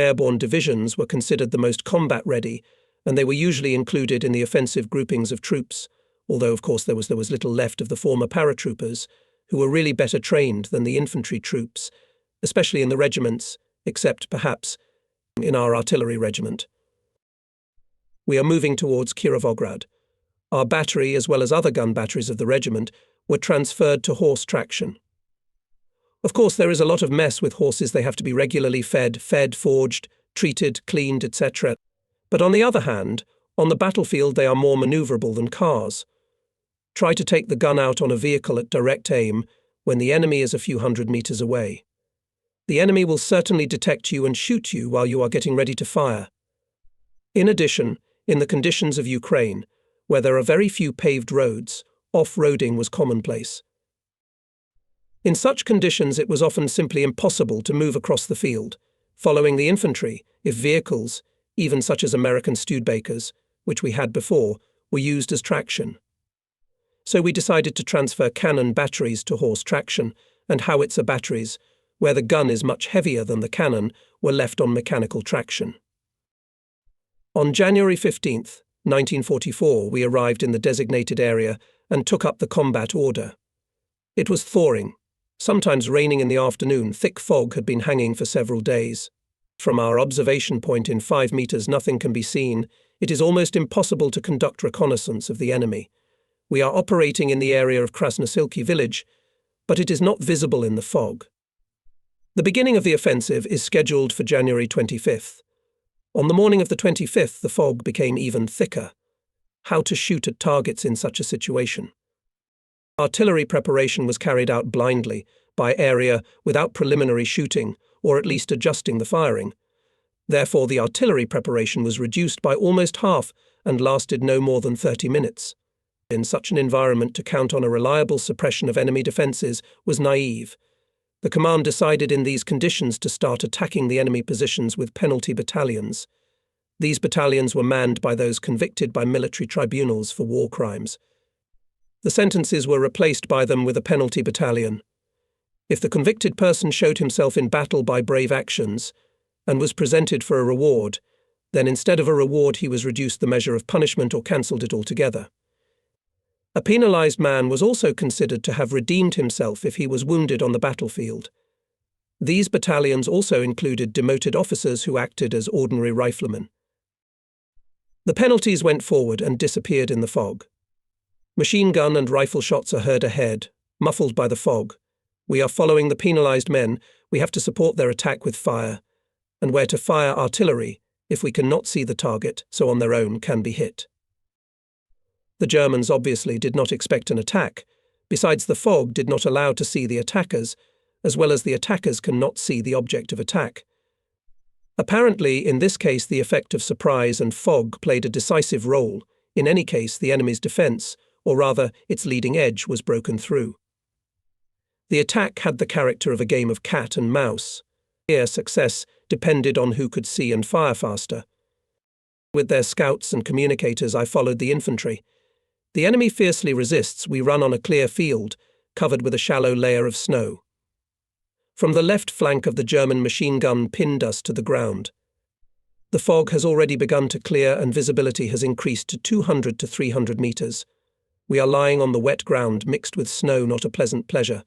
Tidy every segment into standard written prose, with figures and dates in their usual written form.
Airborne divisions were considered the most combat-ready, and they were usually included in the offensive groupings of troops, although of course there was little left of the former paratroopers, who were really better trained than the infantry troops, especially in the regiments, except, perhaps, in our artillery regiment. We are moving towards Kirovograd. Our battery, as well as other gun batteries of the regiment, were transferred to horse traction. Of course, there is a lot of mess with horses. They have to be regularly fed, forged, treated, cleaned, etc. But on the other hand, on the battlefield they are more maneuverable than cars. Try to take the gun out on a vehicle at direct aim when the enemy is a few hundred meters away. The enemy will certainly detect you and shoot you while you are getting ready to fire. In addition, in the conditions of Ukraine, where there are very few paved roads, off-roading was commonplace. In such conditions it was often simply impossible to move across the field, following the infantry, if vehicles, even such as American Studebakers, which we had before, were used as traction. So we decided to transfer cannon batteries to horse traction, and howitzer batteries, where the gun is much heavier than the cannon, were left on mechanical traction. On January 15th, 1944, we arrived in the designated area and took up the combat order. It was thawing, sometimes raining in the afternoon. Thick fog had been hanging for several days. From our observation point in 5 meters nothing can be seen. It is almost impossible to conduct reconnaissance of the enemy. We are operating in the area of Krasnosilki village, but it is not visible in the fog. The beginning of the offensive is scheduled for January 25th. On the morning of the 25th, the fog became even thicker. How to shoot at targets in such a situation? Artillery preparation was carried out blindly, by area, without preliminary shooting, or at least adjusting the firing. Therefore, the artillery preparation was reduced by almost half and lasted no more than 30 minutes. In such an environment, to count on a reliable suppression of enemy defences was naive. The command decided in these conditions to start attacking the enemy positions with penalty battalions. These battalions were manned by those convicted by military tribunals for war crimes. The sentences were replaced by them with a penalty battalion. If the convicted person showed himself in battle by brave actions and was presented for a reward, then instead of a reward he was reduced the measure of punishment or cancelled it altogether. A penalized man was also considered to have redeemed himself if he was wounded on the battlefield. These battalions also included demoted officers who acted as ordinary riflemen. The penalties went forward and disappeared in the fog. Machine gun and rifle shots are heard ahead, muffled by the fog. We are following the penalized men. We have to support their attack with fire, and where to fire artillery if we cannot see the target, so on their own can be hit. The Germans obviously did not expect an attack. Besides, the fog did not allow to see the attackers, as well as the attackers cannot see the object of attack. Apparently, in this case, the effect of surprise and fog played a decisive role. In any case, the enemy's defence, or rather its leading edge, was broken through. The attack had the character of a game of cat and mouse. Here, success depended on who could see and fire faster. With their scouts and communicators, I followed the infantry. The enemy fiercely resists. We run on a clear field, covered with a shallow layer of snow. From the left flank of the German machine gun pinned us to the ground. The fog has already begun to clear and visibility has increased to 200 to 300 meters. We are lying on the wet ground mixed with snow, not a pleasant pleasure.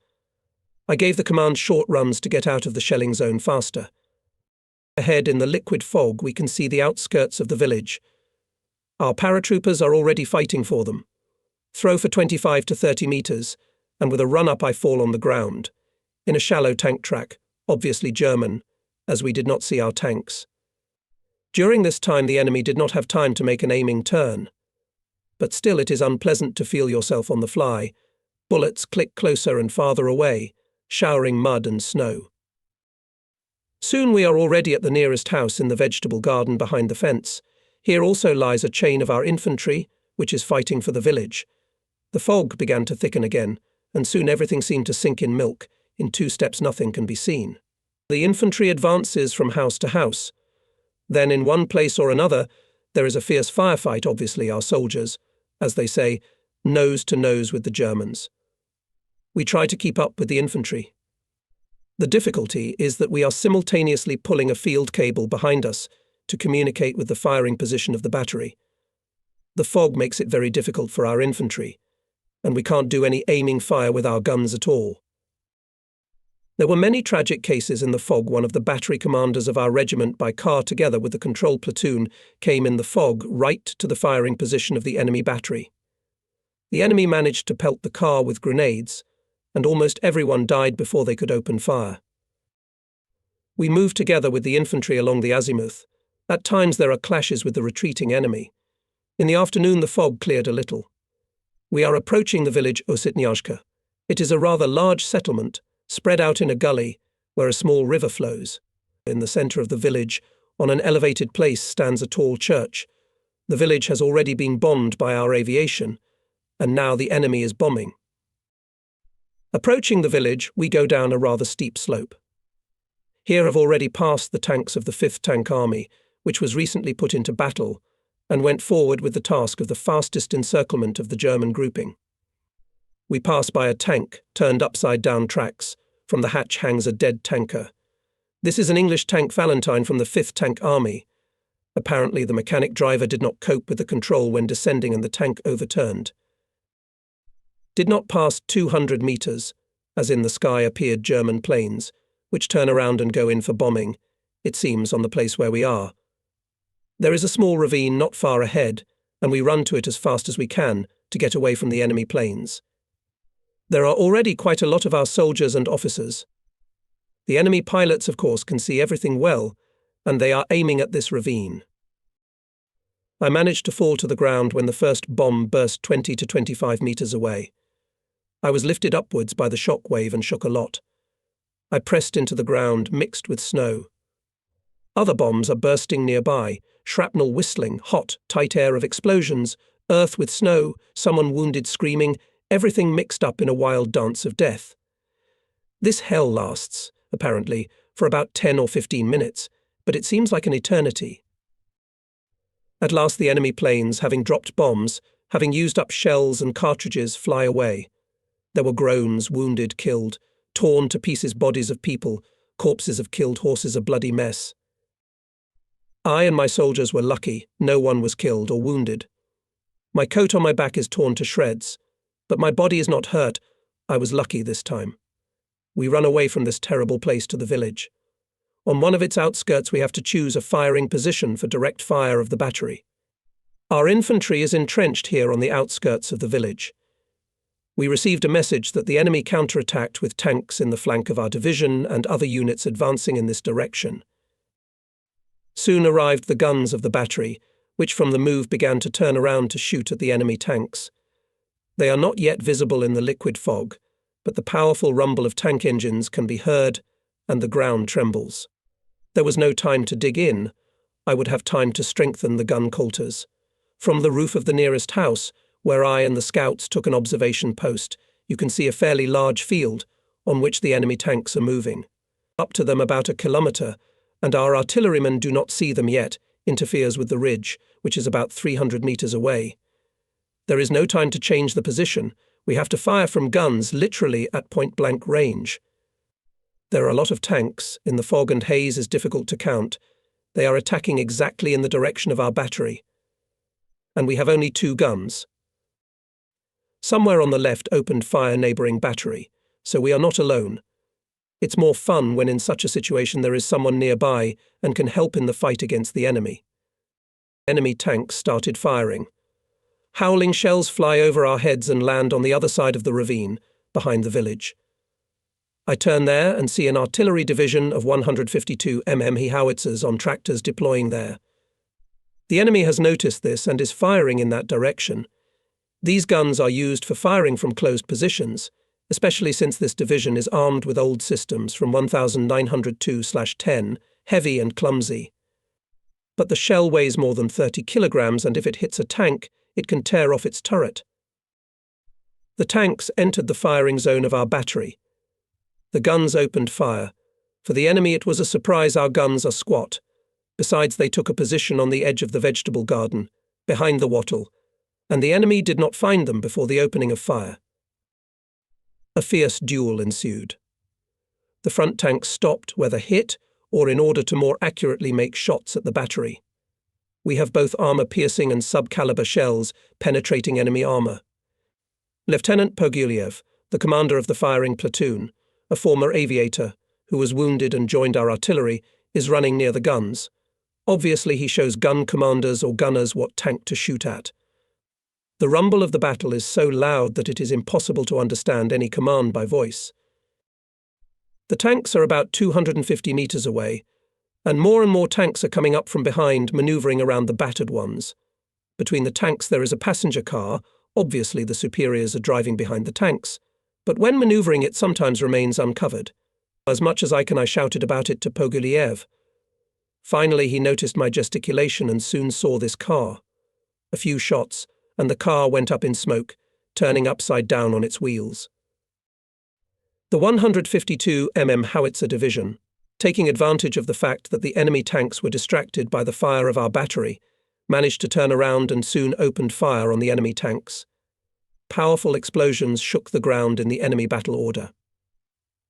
I gave the command short runs to get out of the shelling zone faster. Ahead in the liquid fog we can see the outskirts of the village. Our paratroopers are already fighting for them. Throw for 25 to 30 meters, and with a run-up I fall on the ground, in a shallow tank track, obviously German, as we did not see our tanks. During this time the enemy did not have time to make an aiming turn. But still it is unpleasant to feel yourself on the fly. Bullets click closer and farther away, showering mud and snow. Soon we are already at the nearest house in the vegetable garden behind the fence. Here also lies a chain of our infantry, which is fighting for the village. The fog began to thicken again, and soon everything seemed to sink in milk. In 2 steps nothing can be seen. The infantry advances from house to house. Then in one place or another, there is a fierce firefight. Obviously our soldiers, as they say, nose to nose with the Germans. We try to keep up with the infantry. The difficulty is that we are simultaneously pulling a field cable behind us to communicate with the firing position of the battery. The fog makes it very difficult for our infantry, and we can't do any aiming fire with our guns at all. There were many tragic cases in the fog. One of the battery commanders of our regiment by car together with the control platoon came in the fog right to the firing position of the enemy battery. The enemy managed to pelt the car with grenades, and almost everyone died before they could open fire. We moved together with the infantry along the azimuth. At times there are clashes with the retreating enemy. In the afternoon the fog cleared a little. We are approaching the village Odyssey. It is a rather large settlement, spread out in a gully where a small river flows. In the centre of the village, on an elevated place, stands a tall church. The village has already been bombed by our aviation, and now the enemy is bombing. Approaching the village, we go down a rather steep slope. Here have already passed the tanks of the 5th Tank Army, which was recently put into battle, and went forward with the task of the fastest encirclement of the German grouping. We pass by a tank, turned upside-down tracks. From the hatch hangs a dead tanker. This is an English tank Valentine from the 5th Tank Army. Apparently the mechanic driver did not cope with the control when descending and the tank overturned. Did not pass 200 meters, as in the sky appeared German planes, which turn around and go in for bombing, it seems, on the place where we are. There is a small ravine not far ahead, and we run to it as fast as we can to get away from the enemy planes. There are already quite a lot of our soldiers and officers. The enemy pilots, of course, can see everything well, and they are aiming at this ravine. I managed to fall to the ground when the first bomb burst 20 to 25 meters away. I was lifted upwards by the shock wave and shook a lot. I pressed into the ground, mixed with snow. Other bombs are bursting nearby, shrapnel whistling, hot, tight air of explosions, earth with snow, someone wounded screaming, everything mixed up in a wild dance of death. This hell lasts, apparently, for about 10 or 15 minutes, but it seems like an eternity. At last the enemy planes, having dropped bombs, having used up shells and cartridges, fly away. There were groans, wounded, killed, torn to pieces bodies of people, corpses of killed horses, a bloody mess. I and my soldiers were lucky, no one was killed or wounded. My coat on my back is torn to shreds, but my body is not hurt. I was lucky this time. We run away from this terrible place to the village. On one of its outskirts we have to choose a firing position for direct fire of the battery. Our infantry is entrenched here on the outskirts of the village. We received a message that the enemy counterattacked with tanks in the flank of our division and other units advancing in this direction. Soon arrived the guns of the battery, which from the move began to turn around to shoot at the enemy tanks. They are not yet visible in the liquid fog, but the powerful rumble of tank engines can be heard, and the ground trembles. There was no time to dig in. I would have time to strengthen the gun coulters. From the roof of the nearest house, where I and the scouts took an observation post, you can see a fairly large field on which the enemy tanks are moving. Up to them about a kilometre, and our artillerymen do not see them yet, interferes with the ridge, which is about 300 meters away. There is no time to change the position. We have to fire from guns literally at point-blank range. There are a lot of tanks. In the fog and haze is difficult to count. They are attacking exactly in the direction of our battery. And we have only 2 guns. Somewhere on the left opened fire neighbouring battery, so we are not alone. It's more fun when in such a situation there is someone nearby and can help in the fight against the enemy. Enemy tanks started firing. Howling shells fly over our heads and land on the other side of the ravine, behind the village. I turn there and see an artillery division of 152 mm howitzers on tractors deploying there. The enemy has noticed this and is firing in that direction. These guns are used for firing from closed positions, especially since this division is armed with old systems from 1902/10, heavy and clumsy. But the shell weighs more than 30 kilograms, and if it hits a tank, it can tear off its turret. The tanks entered the firing zone of our battery. The guns opened fire. For the enemy it was a surprise our guns are squat. Besides, they took a position on the edge of the vegetable garden, behind the wattle, and the enemy did not find them before the opening of fire. A fierce duel ensued. The front tanks stopped, whether hit or in order to more accurately make shots at the battery. We have both armor-piercing and sub-caliber shells penetrating enemy armor. Lieutenant Poguliev, the commander of the firing platoon, a former aviator who was wounded and joined our artillery, is running near the guns. Obviously, he shows gun commanders or gunners what tank to shoot at. The rumble of the battle is so loud that it is impossible to understand any command by voice. The tanks are about 250 meters away, and more tanks are coming up from behind, maneuvering around the battered ones. Between the tanks there is a passenger car. Obviously the superiors are driving behind the tanks, but when maneuvering it sometimes remains uncovered. As much as I shouted about it to Poguliev. Finally he noticed my gesticulation and soon saw this car. A few shots, and the car went up in smoke, turning upside down on its wheels. The 152 mm Howitzer Division, taking advantage of the fact that the enemy tanks were distracted by the fire of our battery, managed to turn around and soon opened fire on the enemy tanks. Powerful explosions shook the ground in the enemy battle order.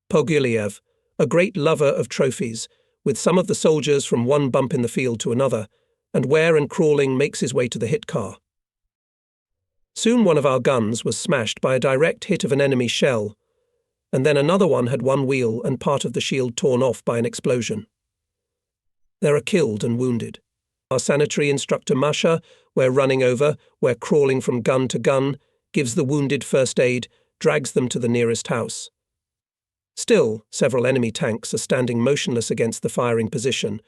Poguliev, a great lover of trophies, with some of the soldiers from one bump in the field to another, and where and crawling makes his way to the hit car. Soon one of our guns was smashed by a direct hit of an enemy shell, and then another one had one wheel and part of the shield torn off by an explosion. There are killed and wounded. Our sanitary instructor Masha, we're running over, we're crawling from gun to gun, gives the wounded first aid, drags them to the nearest house. Still, several enemy tanks are standing motionless against the firing position.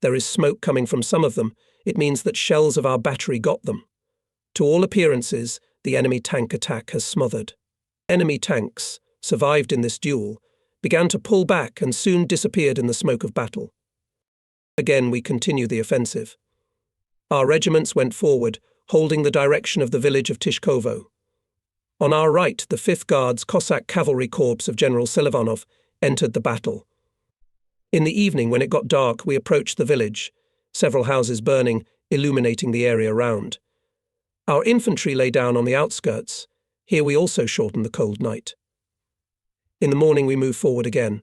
There is smoke coming from some of them. It means that shells of our battery got them. To all appearances, the enemy tank attack has smothered. Enemy tanks, survived in this duel, began to pull back and soon disappeared in the smoke of battle. Again we continue the offensive. Our regiments went forward, holding the direction of the village of Tishkovo. On our right, the 5th Guards Cossack Cavalry Corps of General Selivanov entered the battle. In the evening, when it got dark, we approached the village, several houses burning, illuminating the area round. Our infantry lay down on the outskirts. Here we also shortened the cold night. In the morning we move forward again.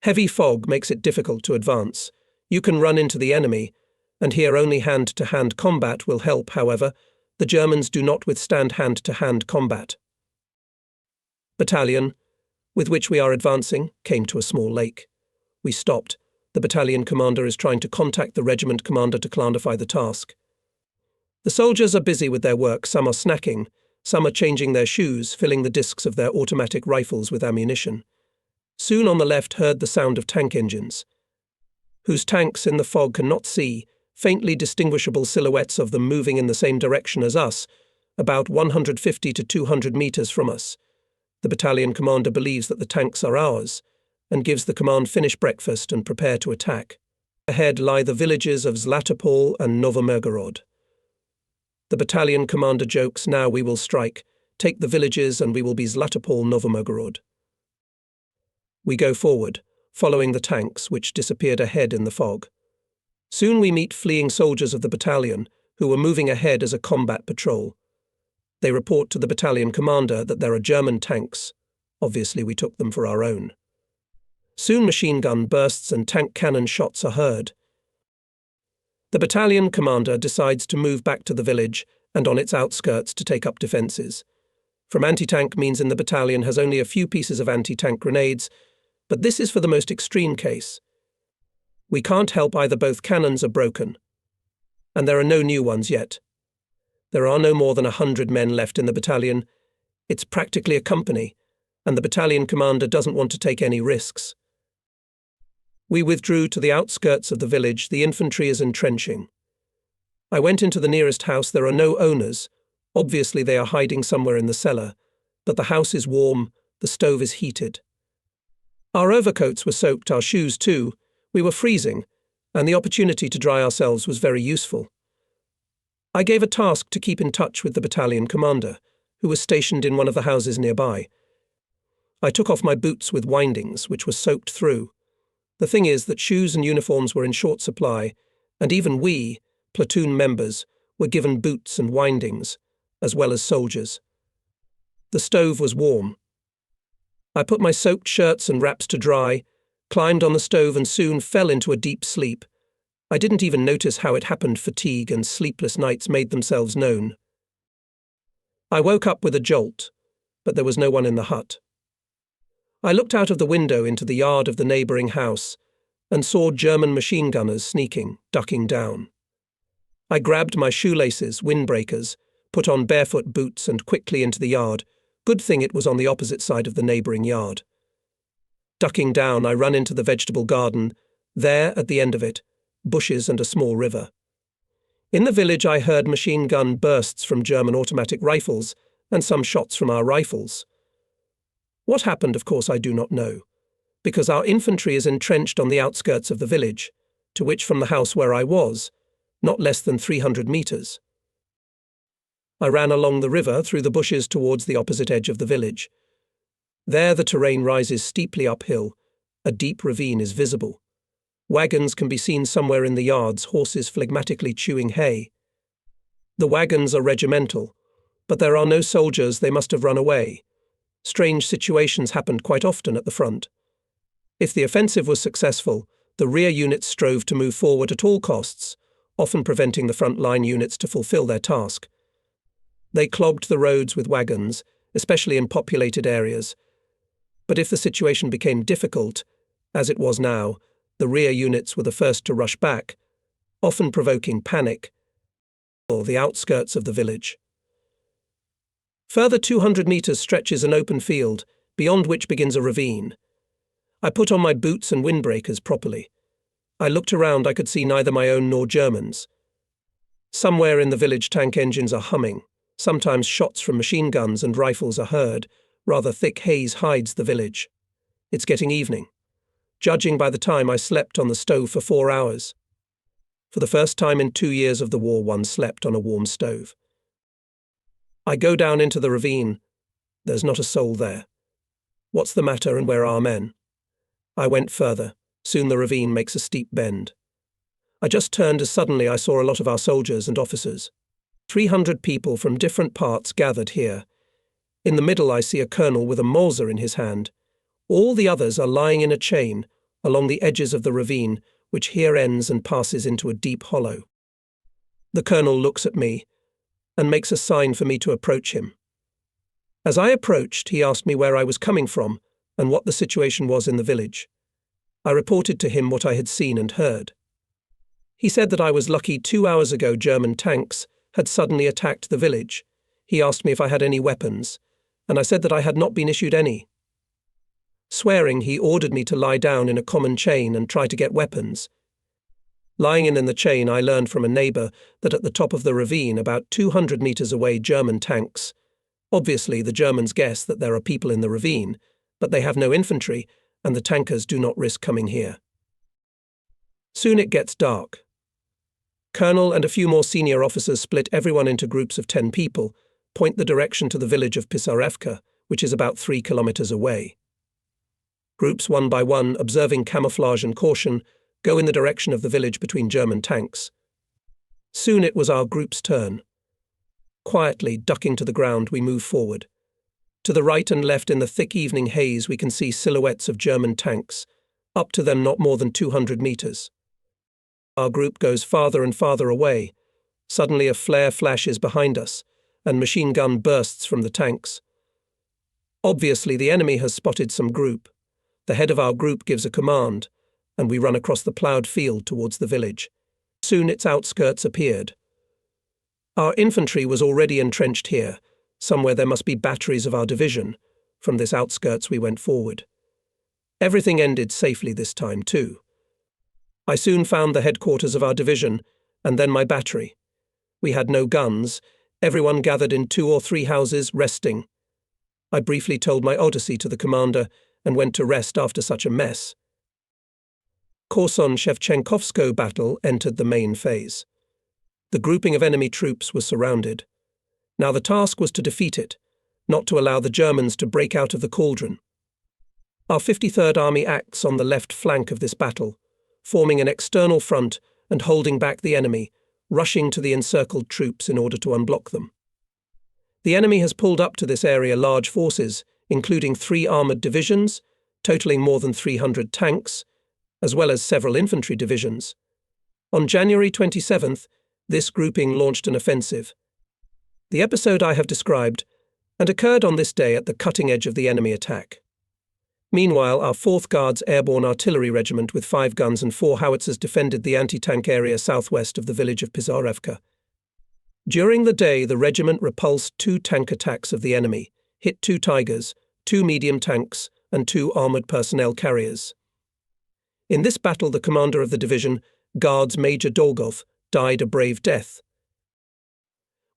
Heavy fog makes it difficult to advance. You can run into the enemy, and here only hand-to-hand combat will help, however. The Germans do not withstand hand-to-hand combat. Battalion, with which we are advancing, came to a small lake. We stopped. The battalion commander is trying to contact the regiment commander to clarify the task. The soldiers are busy with their work. Some are snacking, some are changing their shoes, filling the discs of their automatic rifles with ammunition. Soon on the left heard the sound of tank engines, whose tanks in the fog cannot see, faintly distinguishable silhouettes of them moving in the same direction as us, about 150 to 200 meters from us. The battalion commander believes that the tanks are ours, and gives the command finish breakfast and prepare to attack. Ahead lie the villages of Zlatopol and Novomirgorod. The battalion commander jokes, "Now we will strike, take the villages and we will be Zlatopol, Novomirgorod." We go forward, following the tanks, which disappeared ahead in the fog. Soon we meet fleeing soldiers of the battalion, who were moving ahead as a combat patrol. They report to the battalion commander that there are German tanks. Obviously we took them for our own. Soon machine gun bursts and tank cannon shots are heard. The battalion commander decides to move back to the village and on its outskirts to take up defences. From anti-tank means in the battalion has only a few pieces of anti-tank grenades, but this is for the most extreme case. We can't help either, both cannons are broken, and there are no new ones yet. There are no more than 100 men left in the battalion. It's practically a company, and the battalion commander doesn't want to take any risks. We withdrew to the outskirts of the village. The infantry is entrenching. I went into the nearest house. There are no owners. Obviously they are hiding somewhere in the cellar, but the house is warm, the stove is heated. Our overcoats were soaked, our shoes too. We were freezing, and the opportunity to dry ourselves was very useful. I gave a task to keep in touch with the battalion commander, who was stationed in one of the houses nearby. I took off my boots with windings, which were soaked through. The thing is that shoes and uniforms were in short supply, and even we, platoon members, were given boots and windings, as well as soldiers. The stove was warm. I put my soaked shirts and wraps to dry, climbed on the stove and soon fell into a deep sleep. I didn't even notice how it happened. Fatigue and sleepless nights made themselves known. I woke up with a jolt, but there was no one in the hut. I looked out of the window into the yard of the neighbouring house and saw German machine gunners sneaking, ducking down. I grabbed my shoelaces, windbreakers, put on barefoot boots and quickly into the yard. Good thing it was on the opposite side of the neighbouring yard. Ducking down, I ran into the vegetable garden. There, at the end of it, bushes and a small river. In the village I heard machine gun bursts from German automatic rifles and some shots from our rifles. What happened, of course, I do not know, because our infantry is entrenched on the outskirts of the village, to which from the house where I was, not less than 300 metres. I ran along the river through the bushes towards the opposite edge of the village. There the terrain rises steeply uphill. A deep ravine is visible. Wagons can be seen somewhere in the yards, horses phlegmatically chewing hay. The wagons are regimental, but there are no soldiers. They must have run away. Strange situations happened quite often at the front. If the offensive was successful, the rear units strove to move forward at all costs, often preventing the front line units to fulfill their task. They clogged the roads with wagons, especially in populated areas. But if the situation became difficult, as it was now, the rear units were the first to rush back, often provoking panic, or the outskirts of the village. Further 200 metres stretches an open field, beyond which begins a ravine. I put on my boots and windbreakers properly. I looked around. I could see neither my own nor Germans. Somewhere in the village tank engines are humming. Sometimes shots from machine guns and rifles are heard. Rather thick haze hides the village. It's getting evening. Judging by the time, I slept on the stove for 4 hours. For the first time in 2 years of the war, one slept on a warm stove. I go down into the ravine. There's not a soul there. What's the matter and where are our men? I went further. Soon the ravine makes a steep bend. I just turned as suddenly I saw a lot of our soldiers and officers. 300 people from different parts gathered here. In the middle I see a colonel with a Mauser in his hand. All the others are lying in a chain along the edges of the ravine, which here ends and passes into a deep hollow. The colonel looks at me and makes a sign for me to approach him. As I approached, he asked me where I was coming from and what the situation was in the village. I reported to him what I had seen and heard. He said that I was lucky 2 hours ago German tanks had suddenly attacked the village. He asked me if I had any weapons, and I said that I had not been issued any. Swearing, he ordered me to lie down in a common chain and try to get weapons. Lying in the chain, I learned from a neighbour that at the top of the ravine, about 200 metres away, German tanks. Obviously, the Germans guess that there are people in the ravine, but they have no infantry, and the tankers do not risk coming here. Soon it gets dark. Colonel and a few more senior officers split everyone into groups of 10 people, point the direction to the village of Pisarevka, which is about 3 kilometres away. Groups one by one, observing camouflage and caution, go in the direction of the village between German tanks. Soon it was our group's turn. Quietly, ducking to the ground, we move forward. To the right and left in the thick evening haze we can see silhouettes of German tanks, up to them not more than 200 metres. Our group goes farther and farther away. Suddenly a flare flashes behind us, and machine gun bursts from the tanks. Obviously the enemy has spotted some group. The head of our group gives a command, and we run across the ploughed field towards the village. Soon its outskirts appeared. Our infantry was already entrenched here. Somewhere there must be batteries of our division. From this outskirts we went forward. Everything ended safely this time too. I soon found the headquarters of our division, and then my battery. We had no guns. Everyone gathered in 2 or 3 houses, resting. I briefly told my Odyssey to the commander and went to rest after such a mess. Korsun-Cherkassy battle entered the main phase. The grouping of enemy troops was surrounded. Now the task was to defeat it, not to allow the Germans to break out of the cauldron. Our 53rd Army acts on the left flank of this battle, forming an external front and holding back the enemy, rushing to the encircled troops in order to unblock them. The enemy has pulled up to this area large forces, including 3 armoured divisions, totalling more than 300 tanks, as well as several infantry divisions. On January 27th, this grouping launched an offensive. The episode I have described and occurred on this day at the cutting edge of the enemy attack. Meanwhile, our 4th Guards Airborne Artillery Regiment with 5 guns and 4 howitzers defended the anti-tank area southwest of the village of Pisarevka. During the day, the regiment repulsed 2 tank attacks of the enemy, hit 2 Tigers, 2 medium tanks, and 2 armoured personnel carriers. In this battle, the commander of the division, Guards Major Dolgov, died a brave death.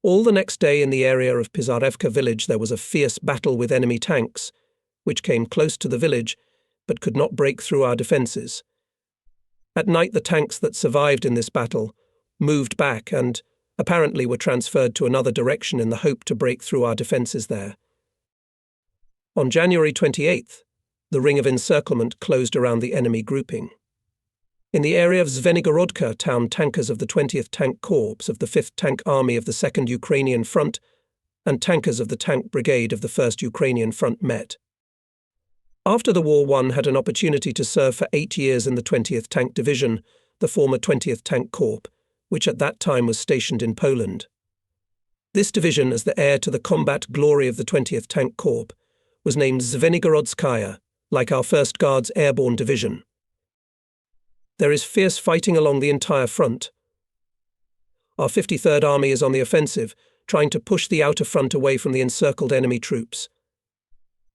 All the next day in the area of Pisarevka village there was a fierce battle with enemy tanks, which came close to the village, but could not break through our defences. At night the tanks that survived in this battle moved back and apparently were transferred to another direction in the hope to break through our defences there. On January 28th, the ring of encirclement closed around the enemy grouping. In the area of Zvenigorodka town, tankers of the 20th Tank Corps of the 5th Tank Army of the 2nd Ukrainian Front and tankers of the Tank Brigade of the 1st Ukrainian Front met. After the war, one had an opportunity to serve for 8 years in the 20th Tank Division, the former 20th Tank Corps, which at that time was stationed in Poland. This division, as the heir to the combat glory of the 20th Tank Corps, was named Zvenigorodskaya, like our 1st Guards Airborne Division. There is fierce fighting along the entire front. Our 53rd Army is on the offensive, trying to push the outer front away from the encircled enemy troops.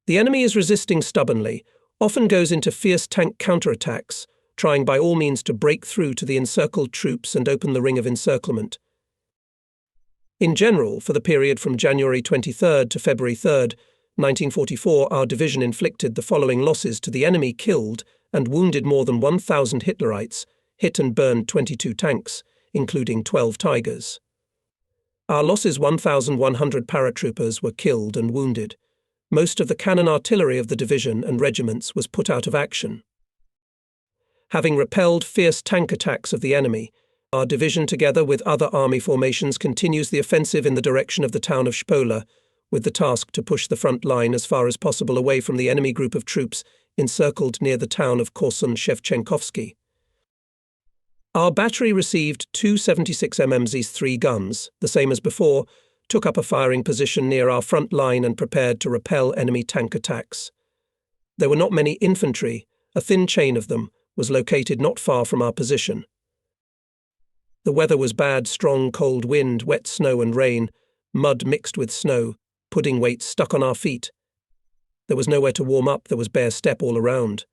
The enemy is resisting stubbornly, often goes into fierce tank counterattacks, trying by all means to break through to the encircled troops and open the ring of encirclement. In general, for the period from January 23rd to February 3rd, 1944, our division inflicted the following losses to the enemy: killed and wounded more than 1,000 Hitlerites, hit and burned 22 tanks, including 12 Tigers. Our losses: 1,100 paratroopers were killed and wounded. Most of the cannon artillery of the division and regiments was put out of action. Having repelled fierce tank attacks of the enemy, our division, together with other army formations, continues the offensive in the direction of the town of Shpola, with the task to push the front line as far as possible away from the enemy group of troops encircled near the town of Korsun-Cherkassy. Our battery received 2 76 mm's 3 guns, the same as before, took up a firing position near our front line and prepared to repel enemy tank attacks. There were not many infantry. A thin chain of them was located not far from our position. The weather was bad: strong cold wind, wet snow and rain, mud mixed with snow, pudding weights stuck on our feet. There was nowhere to warm up, there was bare steppe all around.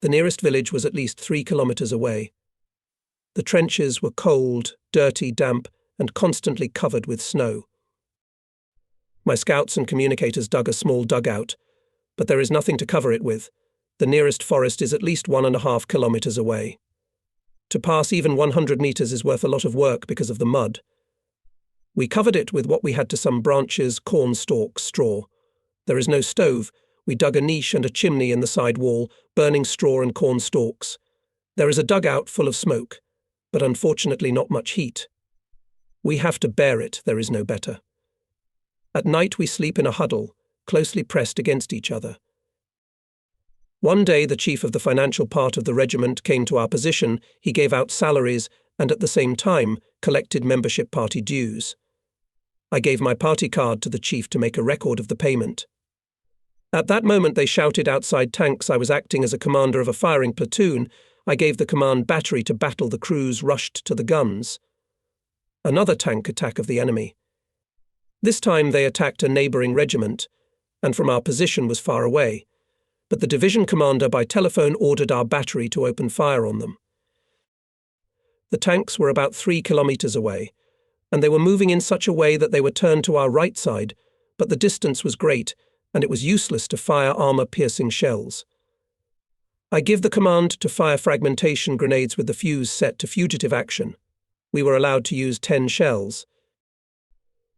The nearest village was at least 3 kilometres away. The trenches were cold, dirty, damp, and constantly covered with snow. My scouts and communicators dug a small dugout, but there is nothing to cover it with. The nearest forest is at least 1.5 kilometres away. To pass even 100 metres is worth a lot of work because of the mud. We covered it with what we had: to some branches, corn stalks, straw. There is no stove. We dug a niche and a chimney in the side wall, burning straw and corn stalks. There is a dugout full of smoke, but unfortunately not much heat. We have to bear it, there is no better. At night we sleep in a huddle, closely pressed against each other. One day the chief of the financial part of the regiment came to our position. He gave out salaries and at the same time collected membership party dues. I gave my party card to the chief to make a record of the payment. At that moment they shouted outside tanks. I was acting as a commander of a firing platoon. I gave the command battery to battle. The crews rushed to the guns. Another tank attack of the enemy. This time they attacked a neighbouring regiment, and from our position was far away, but the division commander by telephone ordered our battery to open fire on them. The tanks were about 3 kilometres away, and they were moving in such a way that they were turned to our right side, but the distance was great, and it was useless to fire armour-piercing shells. I give the command to fire fragmentation grenades with the fuse set to fugitive action. We were allowed to use 10 shells.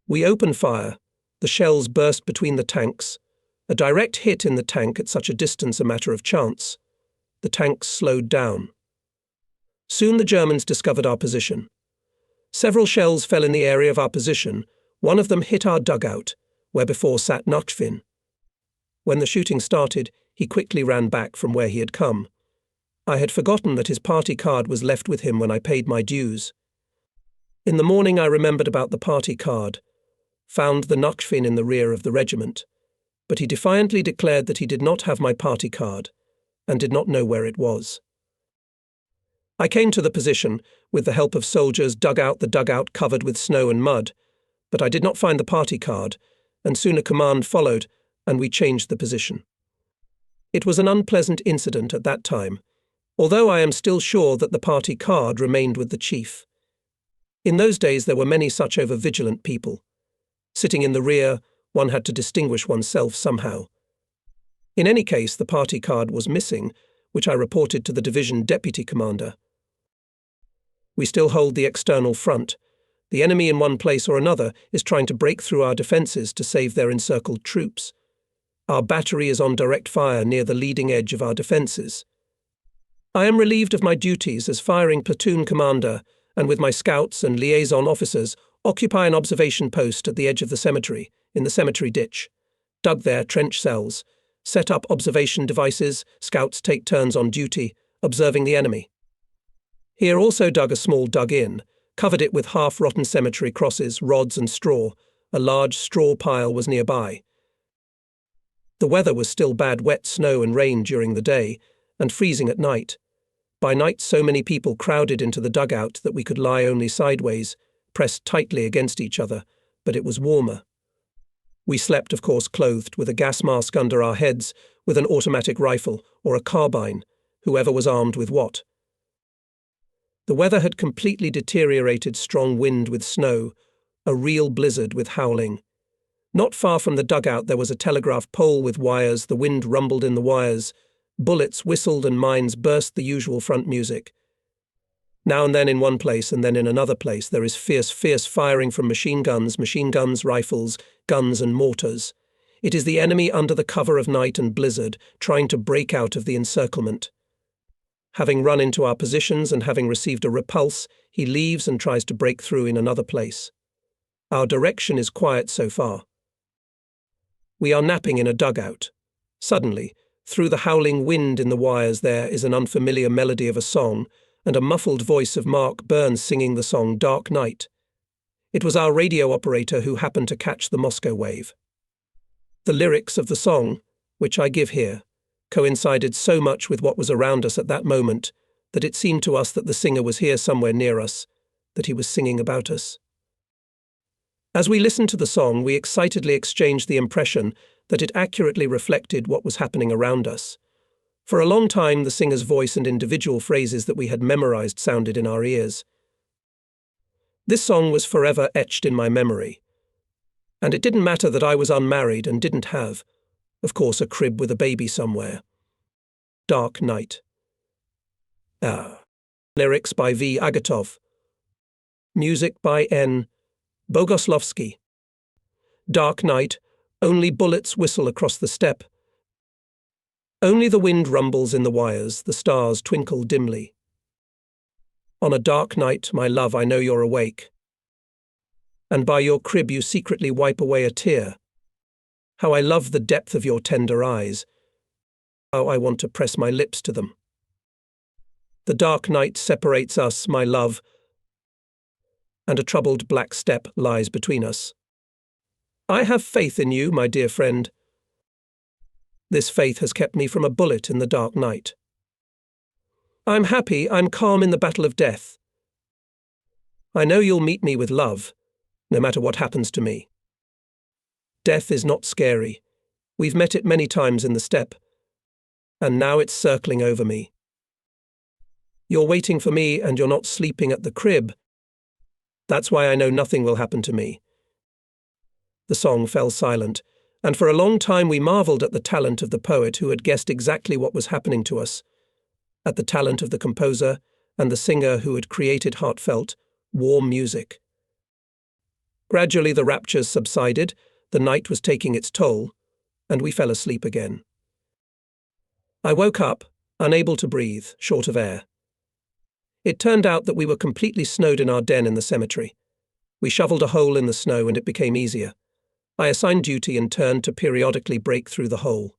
We opened fire. The shells burst between the tanks. A direct hit in the tank at such a distance a matter of chance. The tanks slowed down. Soon the Germans discovered our position. Several shells fell in the area of our position. One of them hit our dugout, where before sat Notchvin. When the shooting started, he quickly ran back from where he had come. I had forgotten that his party card was left with him when I paid my dues. In the morning I remembered about the party card, found the Nukshvin in the rear of the regiment, but he defiantly declared that he did not have my party card and did not know where it was. I came to the position, with the help of soldiers, dug out the dugout covered with snow and mud, but I did not find the party card, and soon a command followed, and we changed the position. It was an unpleasant incident at that time, although I am still sure that the party card remained with the chief. In those days there were many such over-vigilant people. Sitting in the rear, one had to distinguish oneself somehow. In any case, the party card was missing, which I reported to the division deputy commander. We still hold the external front. The enemy in one place or another is trying to break through our defences to save their encircled troops. Our battery is on direct fire near the leading edge of our defences. I am relieved of my duties as firing platoon commander, and with my scouts and liaison officers occupy an observation post at the edge of the cemetery, in the cemetery ditch. Dug there trench cells, set up observation devices, scouts take turns on duty, observing the enemy. Here also dug a small dug-in, covered it with half-rotten cemetery crosses, rods and straw. A large straw pile was nearby. The weather was still bad, wet snow and rain during the day, and freezing at night. By night so many people crowded into the dugout that we could lie only sideways, pressed tightly against each other, but it was warmer. We slept, of course, clothed with a gas mask under our heads, with an automatic rifle or a carbine, whoever was armed with what. The weather had completely deteriorated, strong wind with snow, a real blizzard with howling. Not far from the dugout there was a telegraph pole with wires, the wind rumbled in the wires, bullets whistled and mines burst the usual front music. Now and then in one place and then in another place there is fierce firing from machine guns, rifles, guns and mortars. It is the enemy under the cover of night and blizzard, trying to break out of the encirclement. Having run into our positions and having received a repulse, he leaves and tries to break through in another place. Our direction is quiet so far. We are napping in a dugout. Suddenly, through the howling wind in the wires there is an unfamiliar melody of a song, and a muffled voice of Mark Burns singing the song Dark Night. It was our radio operator who happened to catch the Moscow wave. The lyrics of the song, which I give here, coincided so much with what was around us at that moment that it seemed to us that the singer was here somewhere near us, that he was singing about us. As we listened to the song, we excitedly exchanged the impression that it accurately reflected what was happening around us. For a long time, the singer's voice and individual phrases that we had memorized sounded in our ears. This song was forever etched in my memory. And it didn't matter that I was unmarried and didn't have, of course, a crib with a baby somewhere. Dark Night. Lyrics by V. Agatov. Music by N. Bogoslovsky. Dark night, only bullets whistle across the steppe. Only the wind rumbles in the wires, the stars twinkle dimly. On a dark night, my love, I know you're awake. And by your crib you secretly wipe away a tear. How I love the depth of your tender eyes. How I want to press my lips to them. The dark night separates us, my love, and a troubled black steppe lies between us. I have faith in you, my dear friend. This faith has kept me from a bullet in the dark night. I'm happy, I'm calm in the battle of death. I know you'll meet me with love, no matter what happens to me. Death is not scary. We've met it many times in the steppe, and now it's circling over me. You're waiting for me and you're not sleeping at the crib. That's why I know nothing will happen to me. The song fell silent, and for a long time we marvelled at the talent of the poet who had guessed exactly what was happening to us, at the talent of the composer and the singer who had created heartfelt, warm music. Gradually the raptures subsided, the night was taking its toll, and we fell asleep again. I woke up, unable to breathe, short of air. It turned out that we were completely snowed in our den in the cemetery. We shoveled a hole in the snow and it became easier. I assigned duty and turned to periodically break through the hole.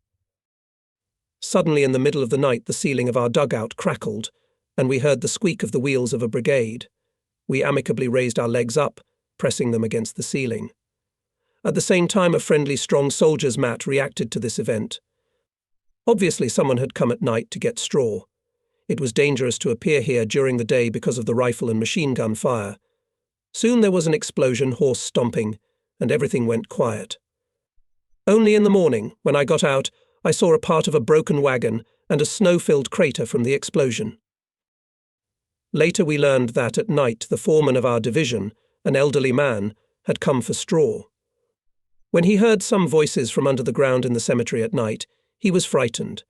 Suddenly, in the middle of the night, the ceiling of our dugout crackled, and we heard the squeak of the wheels of a brigade. We amicably raised our legs up, pressing them against the ceiling. At the same time, a friendly, strong soldier's mat reacted to this event. Obviously, someone had come at night to get straw. It was dangerous to appear here during the day because of the rifle and machine gun fire. Soon there was an explosion, horse stomping, and everything went quiet. Only in the morning, when I got out, I saw a part of a broken wagon and a snow-filled crater from the explosion. Later we learned that at night the foreman of our division, an elderly man, had come for straw. When he heard some voices from under the ground in the cemetery at night, he was frightened,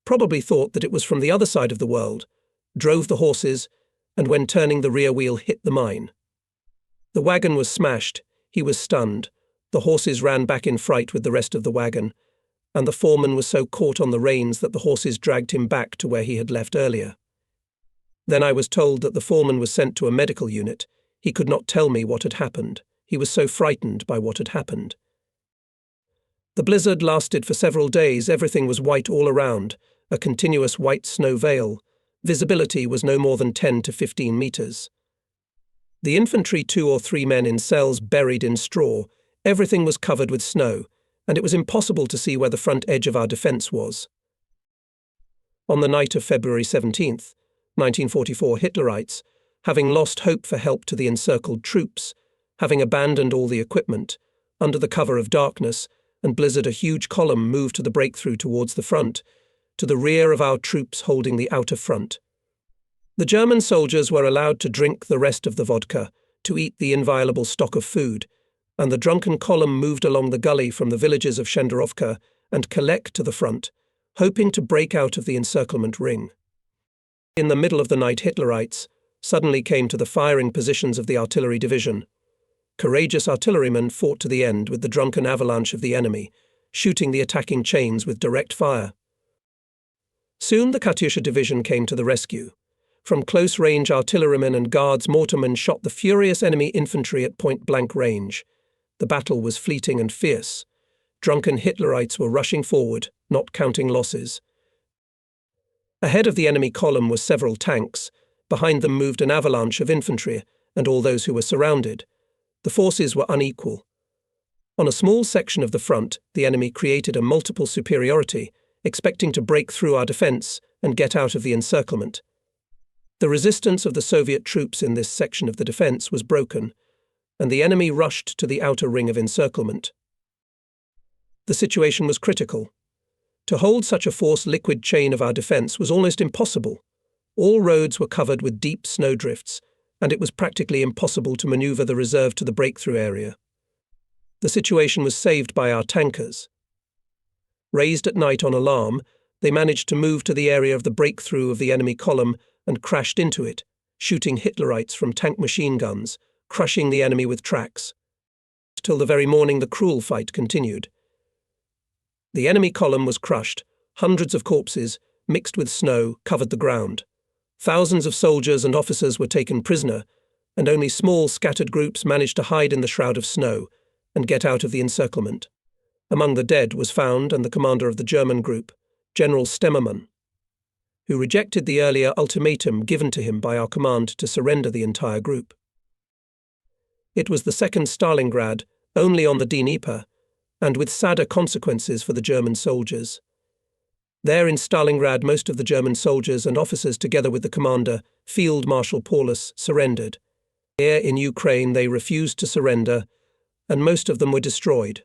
probably thought that it was from the other side of the world, drove the horses, and when turning the rear wheel hit the mine. The wagon was smashed, he was stunned, the horses ran back in fright with the rest of the wagon, and the foreman was so caught on the reins that the horses dragged him back to where he had left earlier. Then I was told that the foreman was sent to a medical unit. He could not tell me what had happened. He was so frightened by what had happened. The blizzard lasted for several days. Everything was white all around, a continuous white snow veil. Visibility was no more than 10 to 15 meters. The infantry, 2 or 3 men in cells buried in straw. Everything was covered with snow, and it was impossible to see where the front edge of our defense was. On the night of February 17th, 1944, Hitlerites, having lost hope for help to the encircled troops, having abandoned all the equipment, under the cover of darkness and blizzard, a huge column moved to the breakthrough towards the front, to the rear of our troops holding the outer front. The German soldiers were allowed to drink the rest of the vodka, to eat the inviolable stock of food, and the drunken column moved along the gully from the villages of Shenderovka and Kalek to the front, hoping to break out of the encirclement ring. In the middle of the night, Hitlerites suddenly came to the firing positions of the artillery division. Courageous artillerymen fought to the end with the drunken avalanche of the enemy, shooting the attacking chains with direct fire. Soon the Katyusha division came to the rescue. From close-range, artillerymen and guards mortarmen shot the furious enemy infantry at point-blank range. The battle was fleeting and fierce. Drunken Hitlerites were rushing forward, not counting losses. Ahead of the enemy column were several tanks. Behind them moved an avalanche of infantry and all those who were surrounded. The forces were unequal. On a small section of the front, the enemy created a multiple superiority, expecting to break through our defense and get out of the encirclement. The resistance of the Soviet troops in this section of the defense was broken, and the enemy rushed to the outer ring of encirclement. The situation was critical. To hold such a force liquid chain of our defense was almost impossible. All roads were covered with deep snowdrifts, and it was practically impossible to maneuver the reserve to the breakthrough area. The situation was saved by our tankers. Raised at night on alarm, they managed to move to the area of the breakthrough of the enemy column and crashed into it, shooting Hitlerites from tank machine guns, crushing the enemy with tracks. Till the very morning, the cruel fight continued. The enemy column was crushed. Hundreds of corpses, mixed with snow, covered the ground. Thousands of soldiers and officers were taken prisoner, and only small scattered groups managed to hide in the shroud of snow and get out of the encirclement. Among the dead was found, and the commander of the German group, General Stemmermann, who rejected the earlier ultimatum given to him by our command to surrender the entire group. It was the second Stalingrad, only on the Dnieper, and with sadder consequences for the German soldiers. There in Stalingrad, most of the German soldiers and officers, together with the commander, Field Marshal Paulus, surrendered. Here in Ukraine they refused to surrender, and most of them were destroyed.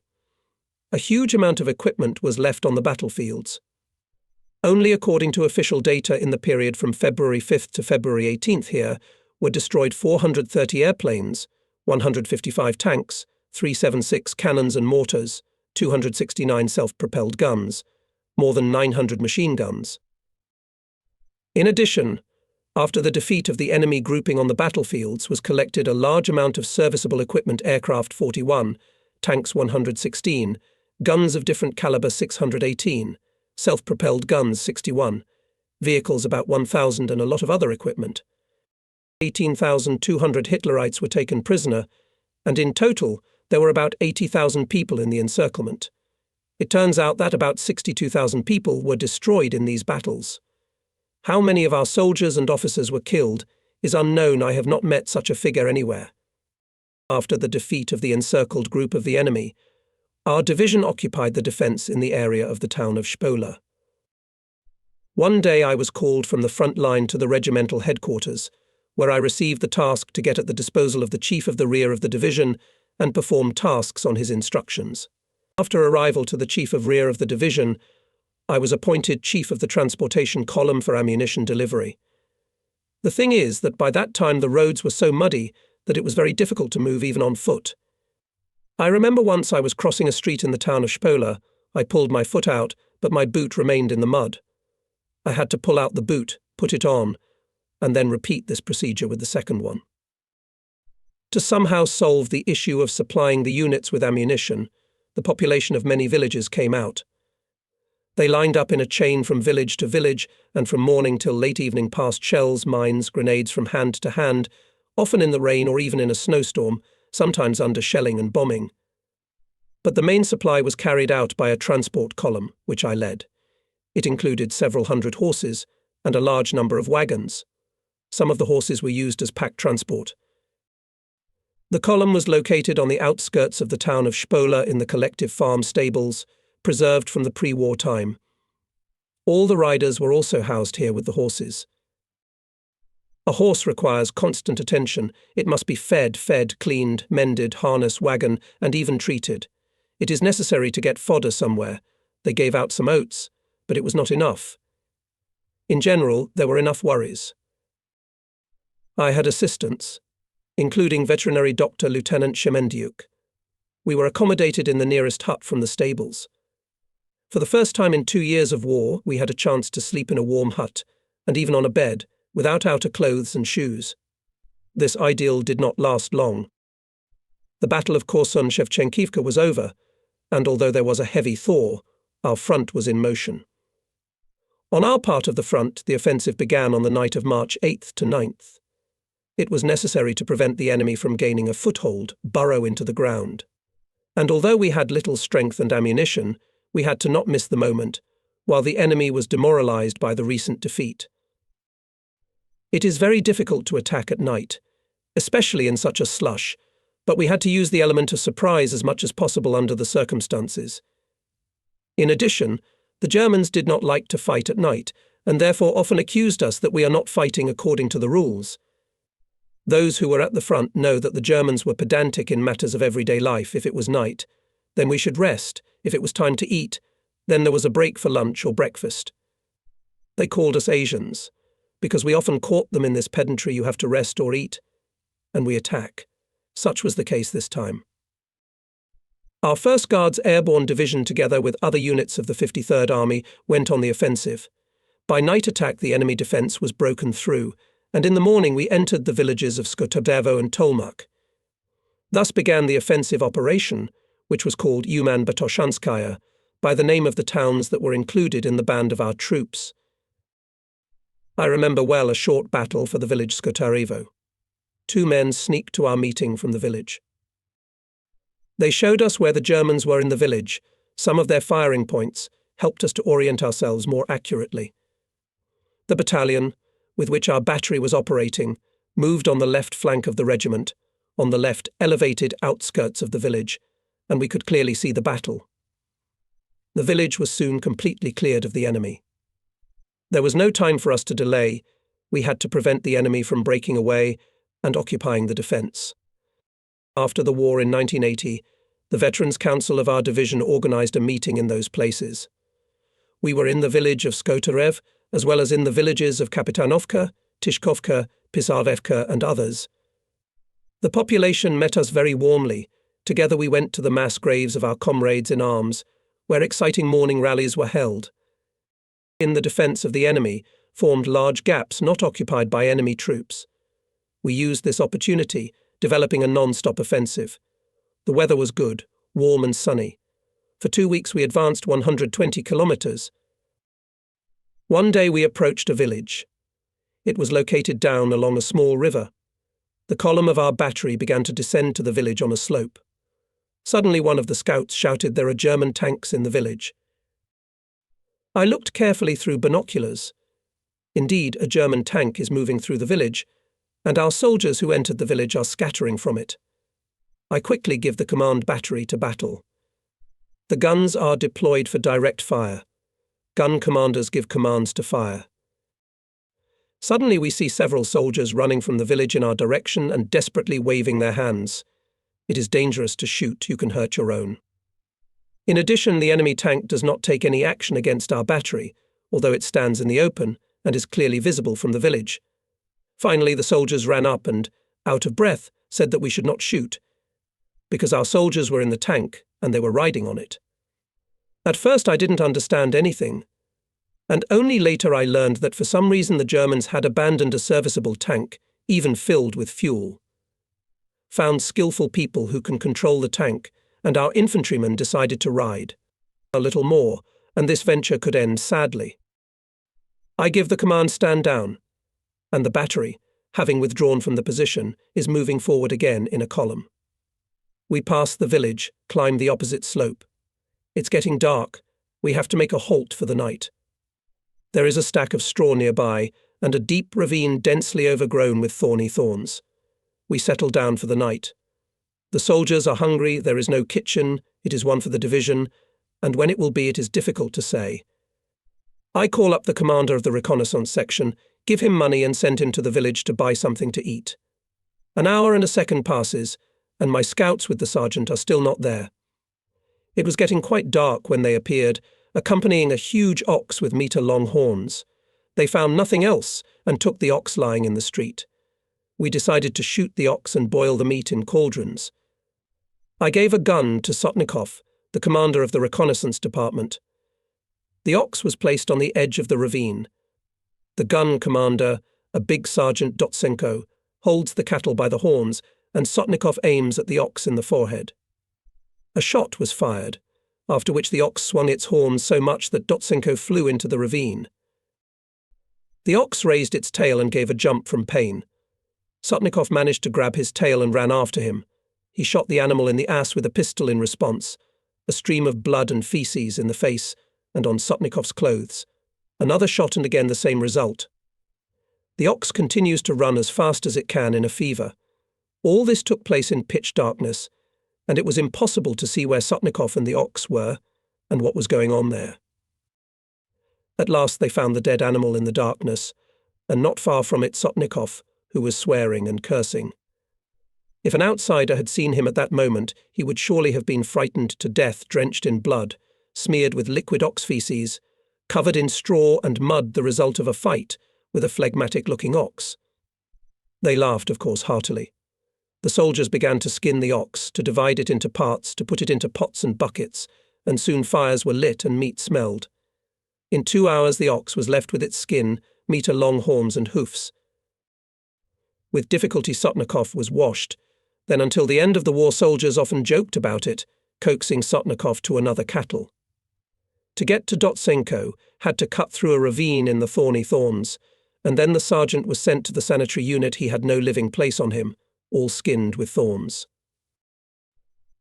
A huge amount of equipment was left on the battlefields. Only according to official data in the period from February 5th to February 18th here were destroyed 430 airplanes, 155 tanks, 376 cannons and mortars, 269 self-propelled guns, more than 900 machine guns. In addition, after the defeat of the enemy grouping on the battlefields was collected a large amount of serviceable equipment: aircraft 41, tanks 116, guns of different caliber 618, self-propelled guns 61, vehicles about 1,000, and a lot of other equipment. 18,200 Hitlerites were taken prisoner, and in total there were about 80,000 people in the encirclement. It turns out that about 62,000 people were destroyed in these battles. How many of our soldiers and officers were killed is unknown. I have not met such a figure anywhere. After the defeat of the encircled group of the enemy, our division occupied the defence in the area of the town of Spola. One day I was called from the front line to the regimental headquarters, where I received the task to get at the disposal of the chief of the rear of the division and perform tasks on his instructions. After arrival to the chief of rear of the division, I was appointed chief of the transportation column for ammunition delivery. The thing is that by that time the roads were so muddy that it was very difficult to move even on foot. I remember once I was crossing a street in the town of Spola. I pulled my foot out, but my boot remained in the mud. I had to pull out the boot, put it on, and then repeat this procedure with the second one. To somehow solve the issue of supplying the units with ammunition, the population of many villages came out. They lined up in a chain from village to village, and from morning till late evening passed shells, mines, grenades from hand to hand, often in the rain or even in a snowstorm, sometimes under shelling and bombing. But the main supply was carried out by a transport column, which I led. It included several hundred horses and a large number of wagons. Some of the horses were used as pack transport. The column was located on the outskirts of the town of Spola in the collective farm stables, preserved from the pre-war time. All the riders were also housed here with the horses. A horse requires constant attention. It must be fed, cleaned, mended, harnessed, wagon, and even treated. It is necessary to get fodder somewhere. They gave out some oats, but it was not enough. In general, there were enough worries. I had assistants, including veterinary doctor Lieutenant Shemendiuk. We were accommodated in the nearest hut from the stables. For the first time in 2 years of war, we had a chance to sleep in a warm hut, and even on a bed, without outer clothes and shoes. This ideal did not last long. The Battle of Korsun-Cherkassy was over, and although there was a heavy thaw, our front was in motion. On our part of the front, the offensive began on the night of March 8th to 9th. It was necessary to prevent the enemy from gaining a foothold, burrow into the ground. And although we had little strength and ammunition, we had to not miss the moment, while the enemy was demoralized by the recent defeat. It is very difficult to attack at night, especially in such a slush, but we had to use the element of surprise as much as possible under the circumstances. In addition, the Germans did not like to fight at night, and therefore often accused us that we are not fighting according to the rules. Those who were at the front know that the Germans were pedantic in matters of everyday life. If it was night, then we should rest. If it was time to eat, then there was a break for lunch or breakfast. They called us Asians, because we often caught them in this pedantry: you have to rest or eat, and we attack. Such was the case this time. Our 1st Guards Airborne Division, together with other units of the 53rd Army, went on the offensive. By night attack, the enemy defence was broken through, and in the morning we entered the villages of Skotodevo and Tolmak. Thus began the offensive operation, which was called Uman Batoshanskaya, by the name of the towns that were included in the band of our troops. I remember well a short battle for the village Skotarevo. 2 men sneaked to our meeting from the village. They showed us where the Germans were in the village. Some of their firing points helped us to orient ourselves more accurately. The battalion, with which our battery was operating, moved on the left flank of the regiment, on the left elevated outskirts of the village, and we could clearly see the battle. The village was soon completely cleared of the enemy. There was no time for us to delay. We had to prevent the enemy from breaking away and occupying the defence. After the war in 1980, the Veterans Council of our division organised a meeting in those places. We were in the village of Skotarev, as well as in the villages of Kapitanovka, Tishkovka, Pisarevka, and others. The population met us very warmly. Together we went to the mass graves of our comrades in arms, where exciting morning rallies were held. In the defence of the enemy formed large gaps not occupied by enemy troops. We used this opportunity, developing a non-stop offensive. The weather was good, warm and sunny. For 2 weeks we advanced 120 kilometres. One day we approached a village. It was located down along a small river. The column of our battery began to descend to the village on a slope. Suddenly one of the scouts shouted, "There are German tanks in the village." I looked carefully through binoculars. Indeed, a German tank is moving through the village, and our soldiers who entered the village are scattering from it. I quickly give the command battery to battle. The guns are deployed for direct fire. Gun commanders give commands to fire. Suddenly we see several soldiers running from the village in our direction and desperately waving their hands. It is dangerous to shoot, you can hurt your own. In addition, the enemy tank does not take any action against our battery, although it stands in the open and is clearly visible from the village. Finally, the soldiers ran up and, out of breath, said that we should not shoot, because our soldiers were in the tank and they were riding on it. At first I didn't understand anything, and only later I learned that for some reason the Germans had abandoned a serviceable tank, even filled with fuel. Found skillful people who can control the tank, and our infantrymen decided to ride a little more, and this venture could end sadly. I give the command, "Stand down," and the battery, having withdrawn from the position, is moving forward again in a column. We pass the village, climb the opposite slope. It's getting dark. We have to make a halt for the night. There is a stack of straw nearby, and a deep ravine densely overgrown with thorny thorns. We settle down for the night. The soldiers are hungry, there is no kitchen, it is one for the division, and when it will be it is difficult to say. I call up the commander of the Reconnaissance section, give him money and send him to the village to buy something to eat. An hour and a second passes, and my scouts with the sergeant are still not there. It was getting quite dark when they appeared, accompanying a huge ox with metre-long horns. They found nothing else and took the ox lying in the street. We decided to shoot the ox and boil the meat in cauldrons. I gave a gun to Sotnikov, the commander of the reconnaissance department. The ox was placed on the edge of the ravine. The gun commander, a big Sergeant Dotsenko, holds the cattle by the horns, and Sotnikov aims at the ox in the forehead. A shot was fired, after which the ox swung its horns so much that Dotsenko flew into the ravine. The ox raised its tail and gave a jump from pain. Sotnikov managed to grab his tail and ran after him. He shot the animal in the ass with a pistol in response, a stream of blood and feces in the face and on Sotnikov's clothes. Another shot and again the same result. The ox continues to run as fast as it can in a fever. All this took place in pitch darkness, and it was impossible to see where Sotnikov and the ox were and what was going on there. At last they found the dead animal in the darkness, and not far from it Sotnikov, who was swearing and cursing. If an outsider had seen him at that moment, he would surely have been frightened to death, drenched in blood, smeared with liquid ox feces, covered in straw and mud, the result of a fight with a phlegmatic-looking ox. They laughed, of course, heartily. The soldiers began to skin the ox, to divide it into parts, to put it into pots and buckets, and soon fires were lit and meat smelled. In 2 hours the ox was left with its skin, metre-long horns and hoofs. With difficulty Sotnikov was washed. Then until the end of the war soldiers often joked about it, coaxing Sotnikov to another cattle. To get to Dotsenko had to cut through a ravine in the thorny thorns, and then the sergeant was sent to the sanitary unit. He had no living place on him, all skinned with thorns.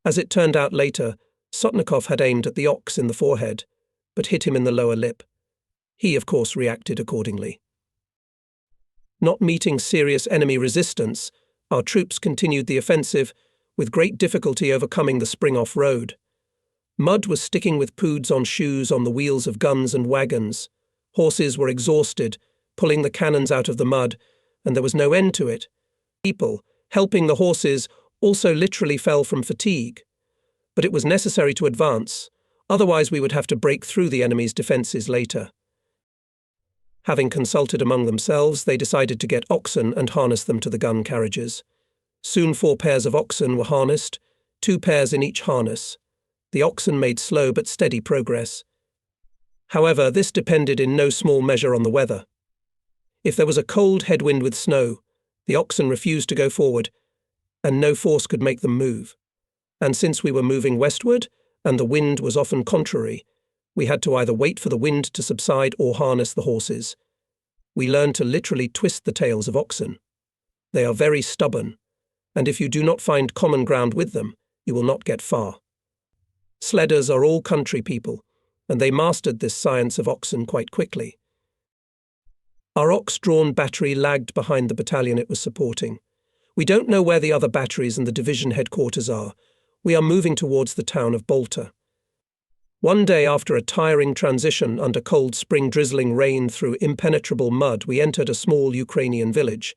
As it turned out later, Sotnikov had aimed at the ox in the forehead, but hit him in the lower lip. He, of course, reacted accordingly. Not meeting serious enemy resistance, our troops continued the offensive, with great difficulty overcoming the spring-off road. Mud was sticking with poods on shoes on the wheels of guns and wagons. Horses were exhausted, pulling the cannons out of the mud, and there was no end to it. People, helping the horses, also literally fell from fatigue. But it was necessary to advance, otherwise we would have to break through the enemy's defences later. Having consulted among themselves, they decided to get oxen and harness them to the gun carriages. Soon 4 pairs of oxen were harnessed, 2 pairs in each harness. The oxen made slow but steady progress. However, this depended in no small measure on the weather. If there was a cold headwind with snow, the oxen refused to go forward, and no force could make them move. And since we were moving westward, and the wind was often contrary, we had to either wait for the wind to subside or harness the horses. We learned to literally twist the tails of oxen. They are very stubborn, and if you do not find common ground with them, You will not get far. Sledders are all country people, and they mastered this science of oxen quite quickly. Our ox-drawn battery lagged behind the battalion it was supporting. We don't know where the other batteries and the division headquarters are. We are moving towards the town of Balta. One day, after a tiring transition under cold spring drizzling rain through impenetrable mud, we entered a small Ukrainian village.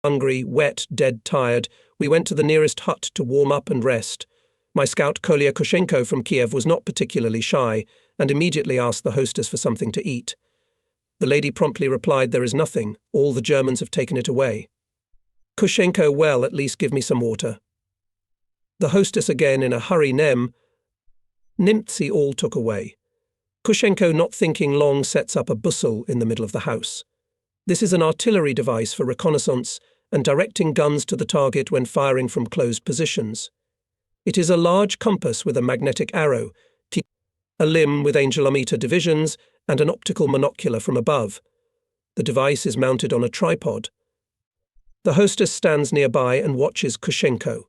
Hungry, wet, dead tired, we went to the nearest hut to warm up and rest. My scout Kolya Kushenko from Kiev was not particularly shy and immediately asked the hostess for something to eat. The lady promptly replied, "There is nothing. All the Germans have taken it away." Kushenko, "Well, at least give me some water." The hostess again in a hurry, Nimtsi all took away. Kushenko, not thinking long, sets up a bussel in the middle of the house. This is an artillery device for reconnaissance and directing guns to the target when firing from closed positions. It is a large compass with a magnetic arrow, a limb with angelometer divisions, and an optical monocular from above. The device is mounted on a tripod. The hostess stands nearby and watches Kushenko.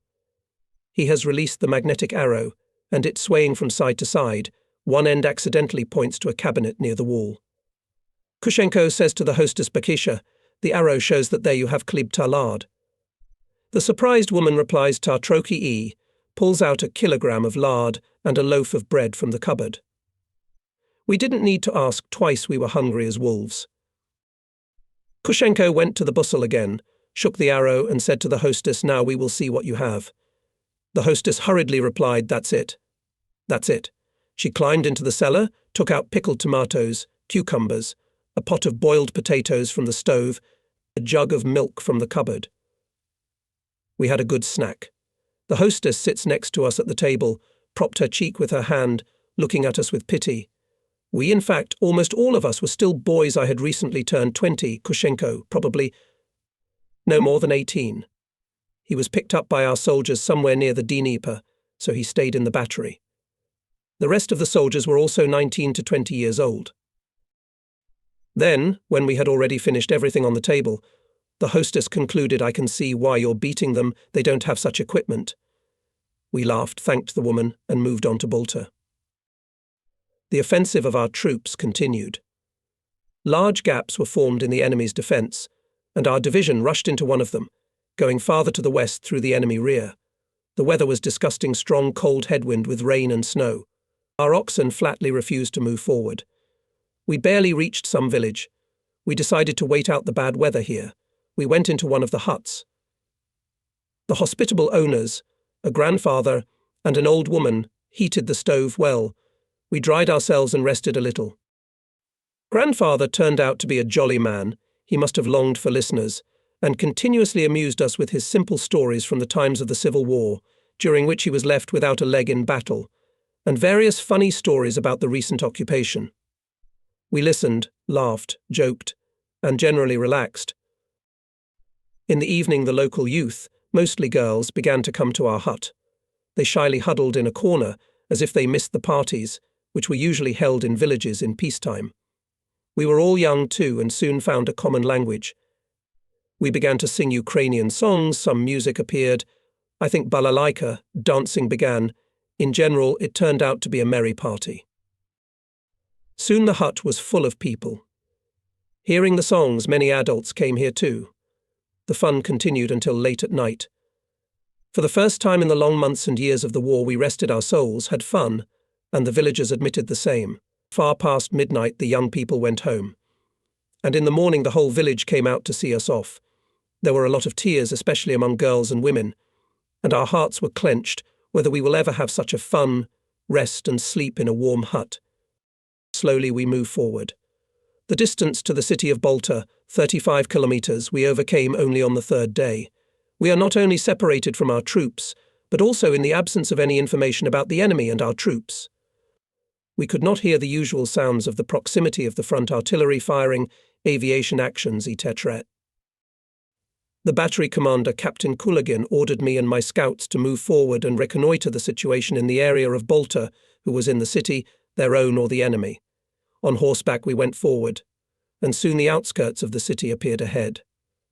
He has released the magnetic arrow, and it swaying from side to side, one end accidentally points to a cabinet near the wall. Kushenko says to the hostess Bakisha, "The arrow shows that there you have klib lard." The surprised woman replies Tartroki pulls out a kilogram of lard and a loaf of bread from the cupboard. We didn't need to ask twice, we were hungry as wolves. Kushenko went to the bussel again, shook the arrow and said to the hostess, "Now we will see what you have." The hostess hurriedly replied, "That's it. That's it." She climbed into the cellar, took out pickled tomatoes, cucumbers, a pot of boiled potatoes from the stove, a jug of milk from the cupboard. We had a good snack. The hostess sits next to us at the table, propped her cheek with her hand, looking at us with pity. We, in fact, almost all of us were still boys. I had recently turned 20, Kushenko, probably no more than 18. He was picked up by our soldiers somewhere near the Dniester, so he stayed in the battery. The rest of the soldiers were also 19 to 20 years old. Then, when we had already finished everything on the table, the hostess concluded, "I can see why you're beating them. They don't have such equipment." We laughed, thanked the woman, and moved on to Balta. The offensive of our troops continued. Large gaps were formed in the enemy's defence, and our division rushed into one of them, going farther to the west through the enemy rear. The weather was disgusting, strong cold headwind with rain and snow. Our oxen flatly refused to move forward. We barely reached some village. We decided to wait out the bad weather here. We went into one of the huts. The hospitable owners, a grandfather and an old woman, heated the stove well. We dried ourselves and rested a little. Grandfather turned out to be a jolly man. He must have longed for listeners, and continuously amused us with his simple stories from the times of the Civil War, during which he was left without a leg in battle, and various funny stories about the recent occupation. We listened, laughed, joked, and generally relaxed. In the evening, the local youth, mostly girls, began to come to our hut. They shyly huddled in a corner, as if they missed the parties, which were usually held in villages in peacetime. We were all young too, and soon found a common language. We began to sing Ukrainian songs, some music appeared. I think balalaika, dancing began. In general, it turned out to be a merry party. Soon the hut was full of people. Hearing the songs, many adults came here too. The fun continued until late at night. For the first time in the long months and years of the war, we rested our souls, had fun, and the villagers admitted the same. Far past midnight, the young people went home. And in the morning, the whole village came out to see us off. There were a lot of tears, especially among girls and women, and our hearts were clenched whether we will ever have such a fun, rest and sleep in a warm hut. Slowly we move forward. The distance to the city of Balta, 35 kilometers, we overcame only on the third day. We are not only separated from our troops, but also in the absence of any information about the enemy and our troops. We could not hear the usual sounds of the proximity of the front artillery firing, aviation actions, etc. The battery commander, Captain Kulagin, ordered me and my scouts to move forward and reconnoitre the situation in the area of Balta, who was in the city, their own or the enemy. On horseback we went forward, and soon the outskirts of the city appeared ahead,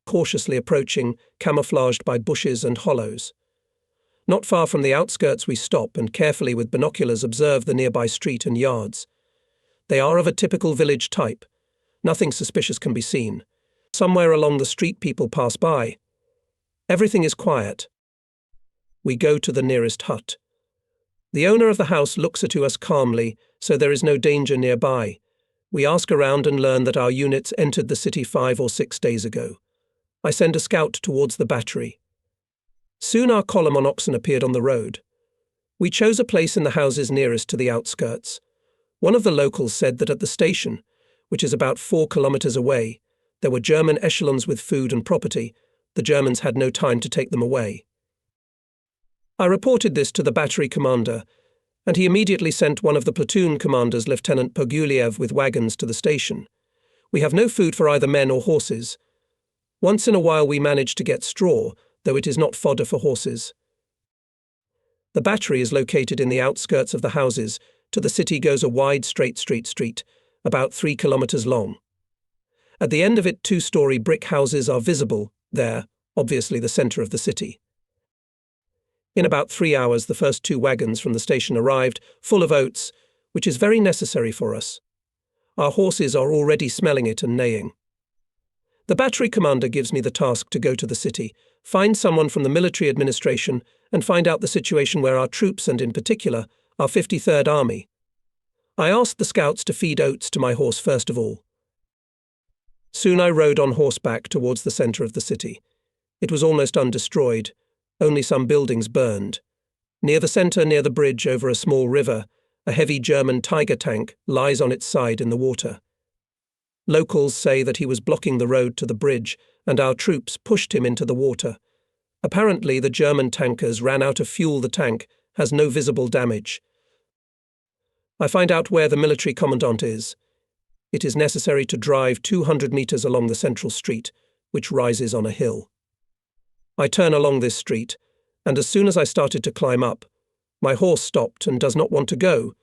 cautiously approaching, camouflaged by bushes and hollows. Not far from the outskirts we stop and carefully with binoculars observe the nearby street and yards. They are of a typical village type. Nothing suspicious can be seen. Somewhere along the street people pass by. Everything is quiet. We go to the nearest hut. The owner of the house looks at us calmly, so there is no danger nearby. We ask around and learn that our units entered the city 5 or 6 days ago. I send a scout towards the battery. Soon our column on Oxen appeared on the road. We chose a place in the houses nearest to the outskirts. One of the locals said that at the station, which is about 4 kilometers away, there were German echelons with food and property. The Germans had no time to take them away. I reported this to the battery commander, and he immediately sent one of the platoon commanders, Lieutenant Poguliev, with wagons to the station. We have no food for either men or horses. Once in a while we manage to get straw, though it is not fodder for horses. The battery is located in the outskirts of the houses. To the city goes a wide straight street, about 3 kilometers long. At the end of it, 2-story brick houses are visible there, obviously the center of the city. In about 3 hours, the first 2 wagons from the station arrived, full of oats, which is very necessary for us. Our horses are already smelling it and neighing. The battery commander gives me the task to go to the city, find someone from the military administration, and find out the situation where our troops, and in particular, our 53rd Army. I asked the scouts to feed oats to my horse first of all. Soon I rode on horseback towards the center of the city. It was almost undestroyed, only some buildings burned. Near the center, near the bridge over a small river, a heavy German Tiger tank lies on its side in the water. Locals say that he was blocking the road to the bridge, and our troops pushed him into the water. Apparently, the German tankers ran out of fuel. The tank has no visible damage. I find out where the military commandant is. It is necessary to drive 200 meters along the central street, which rises on a hill. I turn along this street, and as soon as I started to climb up, my horse stopped and does not want to go.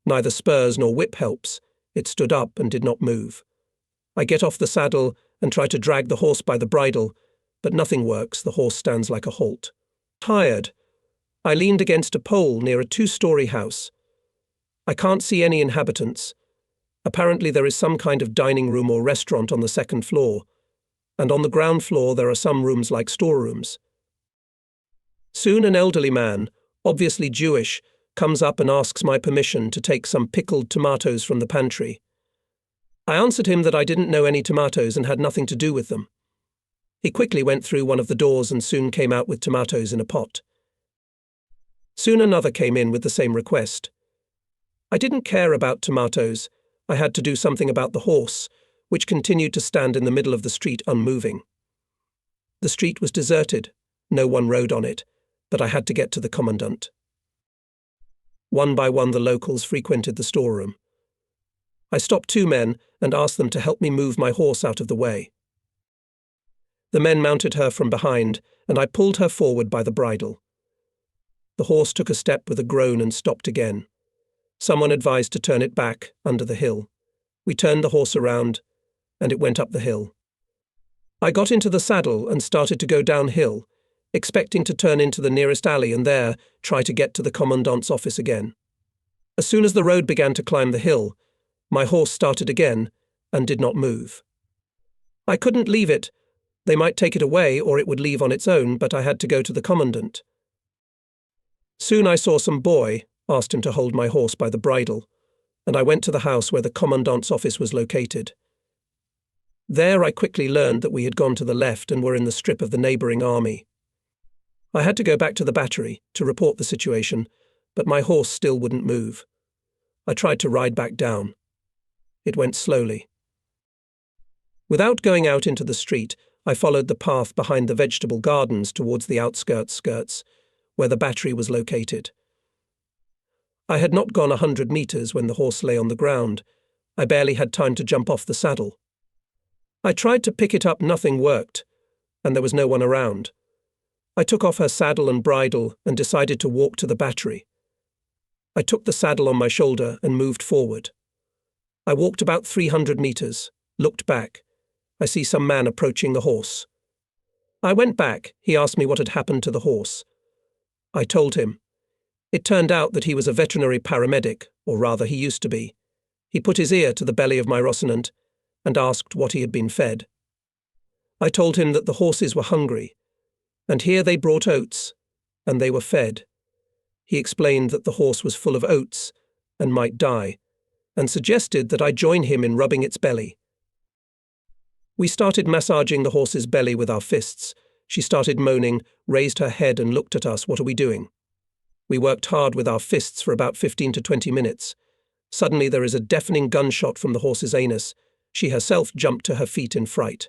Neither spurs nor whip helps. It stood up and did not move. I get off the saddle and try to drag the horse by the bridle, but nothing works. The horse stands like a halt. Tired, I leaned against a pole near a 2-story house. I can't see any inhabitants. Apparently there is some kind of dining room or restaurant on the 2nd floor, and on the ground floor there are some rooms like storerooms. Soon an elderly man, obviously Jewish, comes up and asks my permission to take some pickled tomatoes from the pantry. I answered him that I didn't know any tomatoes and had nothing to do with them. He quickly went through one of the doors and soon came out with tomatoes in a pot. Soon another came in with the same request. I didn't care about tomatoes. I had to do something about the horse, which continued to stand in the middle of the street unmoving. The street was deserted. No one rode on it, but I had to get to the commandant. One by one the locals frequented the storeroom. I stopped 2 men and asked them to help me move my horse out of the way. The men mounted her from behind, and I pulled her forward by the bridle. The horse took a step with a groan and stopped again. Someone advised to turn it back, under the hill. We turned the horse around, and it went up the hill. I got into the saddle and started to go downhill, expecting to turn into the nearest alley and there try to get to the commandant's office again. As soon as the road began to climb the hill, my horse started again and did not move. I couldn't leave it. They might take it away or it would leave on its own, but I had to go to the commandant. Soon I saw some boy, asked him to hold my horse by the bridle, and I went to the house where the commandant's office was located. There I quickly learned that we had gone to the left and were in the strip of the neighboring army. I had to go back to the battery to report the situation, but my horse still wouldn't move. I tried to ride back down. It went slowly. Without going out into the street, I followed the path behind the vegetable gardens towards the outskirts, where the battery was located. I had not gone 100 meters when the horse lay on the ground. I barely had time to jump off the saddle. I tried to pick it up, nothing worked, and there was no one around. I took off her saddle and bridle and decided to walk to the battery. I took the saddle on my shoulder and moved forward. I walked about 300 meters, looked back. I see some man approaching the horse. I went back. He asked me what had happened to the horse. I told him. It turned out that he was a veterinary paramedic, or rather he used to be. He put his ear to the belly of my Rocinante and asked what he had been fed. I told him that the horses were hungry, and here they brought oats, and they were fed. He explained that the horse was full of oats and might die, and suggested that I join him in rubbing its belly. We started massaging the horse's belly with our fists. She started moaning, raised her head and looked at us. What are we doing? We worked hard with our fists for about 15 to 20 minutes. Suddenly there is a deafening gunshot from the horse's anus. She herself jumped to her feet in fright.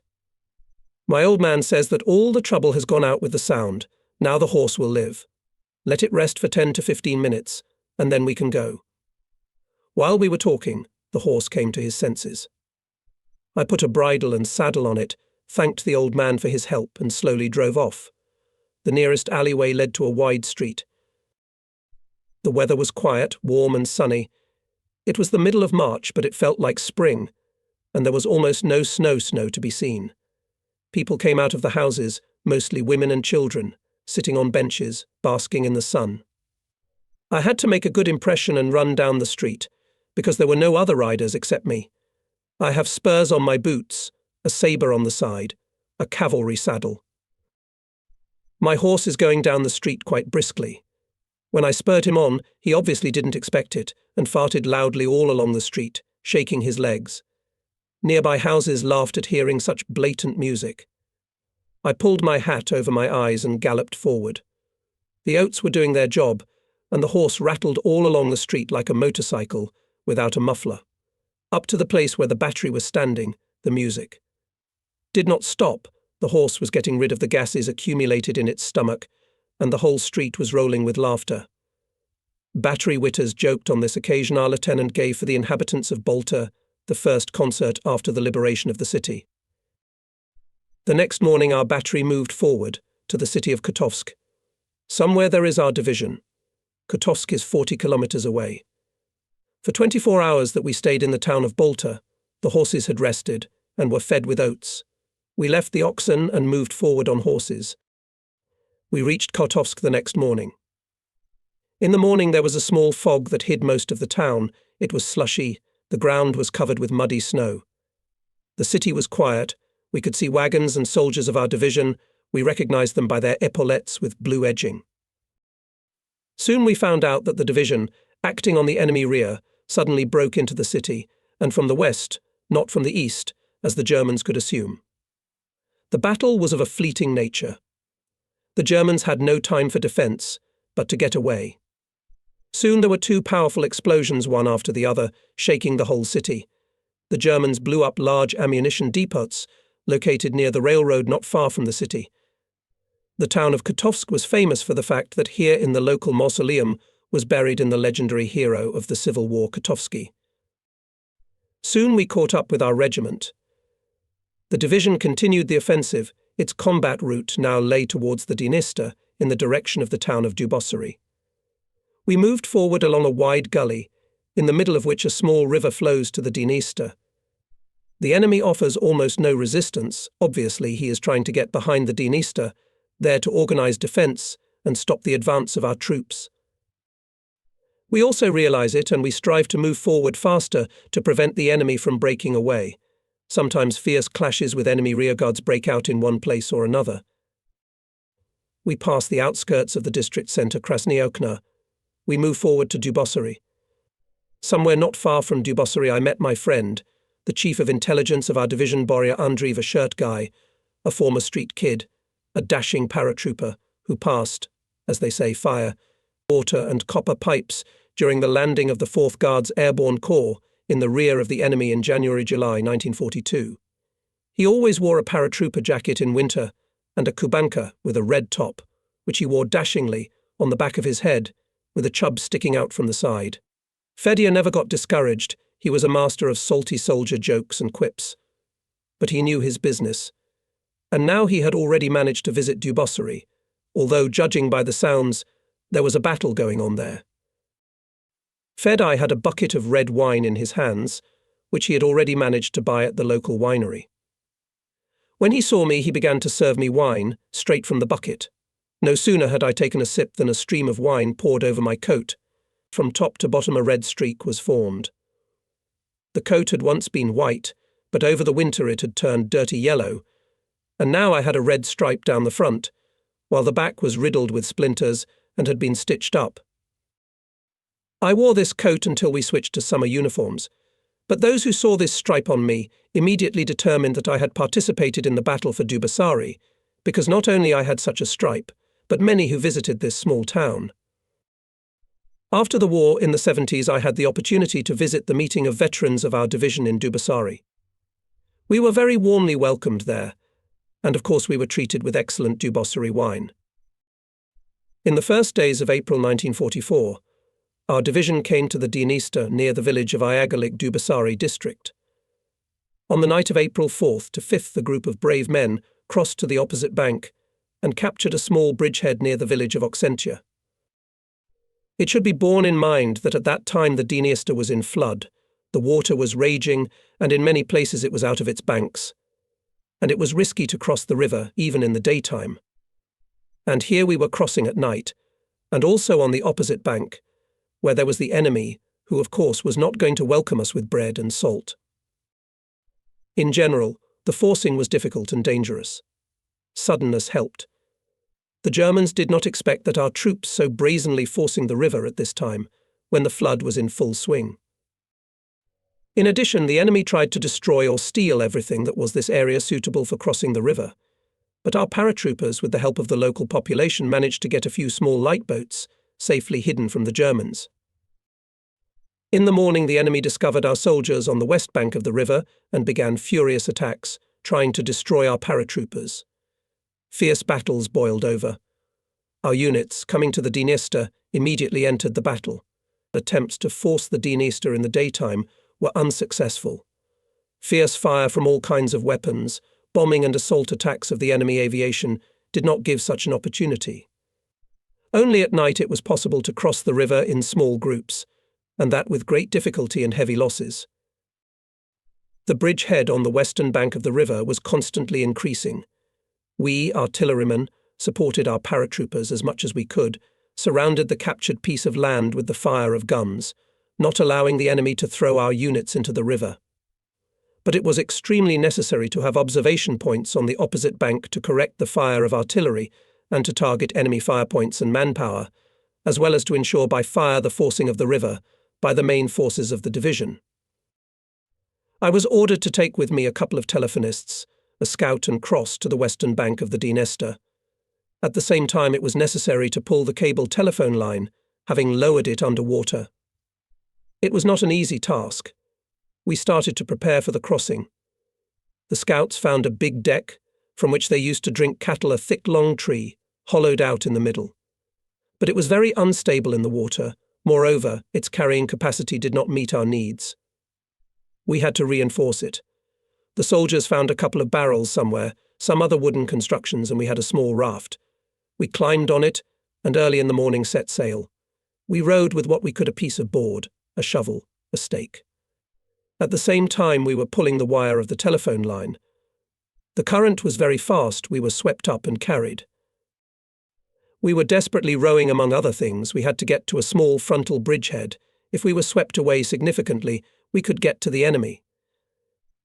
My old man says that all the trouble has gone out with the sound. Now the horse will live. Let it rest for 10 to 15 minutes, and then we can go. While we were talking, the horse came to his senses. I put a bridle and saddle on it, thanked the old man for his help, and slowly drove off. The nearest alleyway led to a wide street. The weather was quiet, warm and sunny. It was the middle of March, but it felt like spring, and there was almost no snow to be seen. People came out of the houses, mostly women and children, sitting on benches, basking in the sun. I had to make a good impression and run down the street, because there were no other riders except me. I have spurs on my boots, a sabre on the side, a cavalry saddle. My horse is going down the street quite briskly. When I spurred him on, he obviously didn't expect it, and farted loudly all along the street, shaking his legs. Nearby houses laughed at hearing such blatant music. I pulled my hat over my eyes and galloped forward. The oats were doing their job, and the horse rattled all along the street like a motorcycle, without a muffler. Up to the place where the battery was standing, the music did not stop. The horse was getting rid of the gases accumulated in its stomach, and the whole street was rolling with laughter. Battery witters joked on this occasion our lieutenant gave for the inhabitants of Balta the first concert after the liberation of the city. The next morning our battery moved forward to the city of Kotovsk. Somewhere there is our division. Kotovsk is 40 kilometers away. For 24 hours that we stayed in the town of Balta, the horses had rested and were fed with oats. We left the Oxen and moved forward on horses. We reached Kotovsk the next morning. In the morning there was a small fog that hid most of the town. It was slushy. The ground was covered with muddy snow. The city was quiet. We could see wagons and soldiers of our division. We recognized them by their epaulettes with blue edging. Soon we found out that the division, acting on the enemy rear, suddenly broke into the city, and from the west, not from the east, as the Germans could assume. The battle was of a fleeting nature. The Germans had no time for defense, but to get away. Soon there were two powerful explosions, one after the other, shaking the whole city. The Germans blew up large ammunition depots, located near the railroad not far from the city. The town of Kotovsk was famous for the fact that here in the local mausoleum was buried in the legendary hero of the Civil War, Kotovsky. Soon we caught up with our regiment. The division continued the offensive. Its combat route now lay towards the Dniester in the direction of the town of Dugout. We moved forward along a wide gully, in the middle of which a small river flows to the Dniester. The enemy offers almost no resistance. Obviously, he is trying to get behind the Dniester, there to organize defense and stop the advance of our troops. We also realize it, and we strive to move forward faster to prevent the enemy from breaking away. Sometimes fierce clashes with enemy rearguards break out in one place or another. We pass the outskirts of the district centre Krasny-Okna. We move forward to Dugout. Somewhere not far from Dugout I met my friend, the chief of intelligence of our division, Borya Andreevich, a shirt guy, a former street kid, a dashing paratrooper who passed, as they say, fire, water and copper pipes during the landing of the 4th Guards Airborne Corps in the rear of the enemy in January-July 1942. He always wore a paratrooper jacket in winter and a kubanka with a red top, which he wore dashingly on the back of his head, with a chub sticking out from the side. Fedya never got discouraged. He was a master of salty soldier jokes and quips. But he knew his business. And now he had already managed to visit Dugout, although, judging by the sounds, there was a battle going on there. Fedya had a bucket of red wine in his hands, which he had already managed to buy at the local winery. When he saw me, he began to serve me wine, straight from the bucket. No sooner had I taken a sip than a stream of wine poured over my coat. From top to bottom a red streak was formed. The coat had once been white, but over the winter it had turned dirty yellow, and now I had a red stripe down the front, while the back was riddled with splinters and had been stitched up. I wore this coat until we switched to summer uniforms, but those who saw this stripe on me immediately determined that I had participated in the battle for Dugasari, because not only I had such a stripe, but many who visited this small town. After the war in the 70s, I had the opportunity to visit the meeting of veterans of our division in Dugasari. We were very warmly welcomed there, and of course we were treated with excellent Dugasari wine. In the first days of April 1944, our division came to the Dniester near the village of Iagalik Dugasari district. On the night of April 4th to 5th, the group of brave men crossed to the opposite bank and captured a small bridgehead near the village of Oxen. It should be borne in mind that at that time the Dniester was in flood, the water was raging, and in many places it was out of its banks, and it was risky to cross the river even in the daytime. And here we were crossing at night, and also on the opposite bank, where there was the enemy, who of course was not going to welcome us with bread and salt. In general, the forcing was difficult and dangerous. Suddenness helped. The Germans did not expect that our troops so brazenly forcing the river at this time, when the flood was in full swing. In addition, the enemy tried to destroy or steal everything that was this area suitable for crossing the river, but our paratroopers, with the help of the local population, managed to get a few small light boats, safely hidden from the Germans. In the morning, the enemy discovered our soldiers on the west bank of the river and began furious attacks, trying to destroy our paratroopers. Fierce battles boiled over. Our units, coming to the Dniester, immediately entered the battle. Attempts to force the Dniester in the daytime were unsuccessful. Fierce fire from all kinds of weapons, bombing and assault attacks of the enemy aviation did not give such an opportunity. Only at night it was possible to cross the river in small groups, and that with great difficulty and heavy losses. The bridgehead on the western bank of the river was constantly increasing. We, artillerymen, supported our paratroopers as much as we could, surrounded the captured piece of land with the fire of guns, not allowing the enemy to throw our units into the river. But it was extremely necessary to have observation points on the opposite bank to correct the fire of artillery and to target enemy fire points and manpower, as well as to ensure by fire the forcing of the river by the main forces of the division. I was ordered to take with me a couple of telephonists, a scout and cross to the western bank of the Dniester. At the same time, it was necessary to pull the cable telephone line, having lowered it under water. It was not an easy task. We started to prepare for the crossing. The scouts found a big deck, from which they used to drink cattle, a thick long tree, hollowed out in the middle. But it was very unstable in the water. Moreover, its carrying capacity did not meet our needs. We had to reinforce it. The soldiers found a couple of barrels somewhere, some other wooden constructions, and we had a small raft. We climbed on it, and early in the morning set sail. We rowed with what we could: a piece of board, a shovel, a stake. At the same time, we were pulling the wire of the telephone line. The current was very fast. We were swept up and carried. We were desperately rowing. Among other things, we had to get to a small frontal bridgehead. If we were swept away significantly, we could get to the enemy.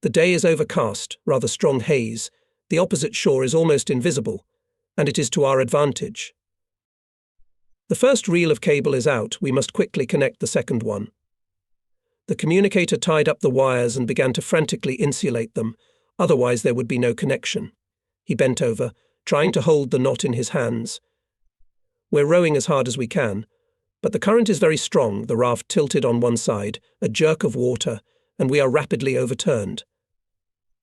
The day is overcast, rather strong haze. The opposite shore is almost invisible, and it is to our advantage. The first reel of cable is out. We must quickly connect the second one. The communicator tied up the wires and began to frantically insulate them, otherwise there would be no connection. He bent over, trying to hold the knot in his hands. We're rowing as hard as we can, but the current is very strong, the raft tilted on one side, a jerk of water, and we are rapidly overturned.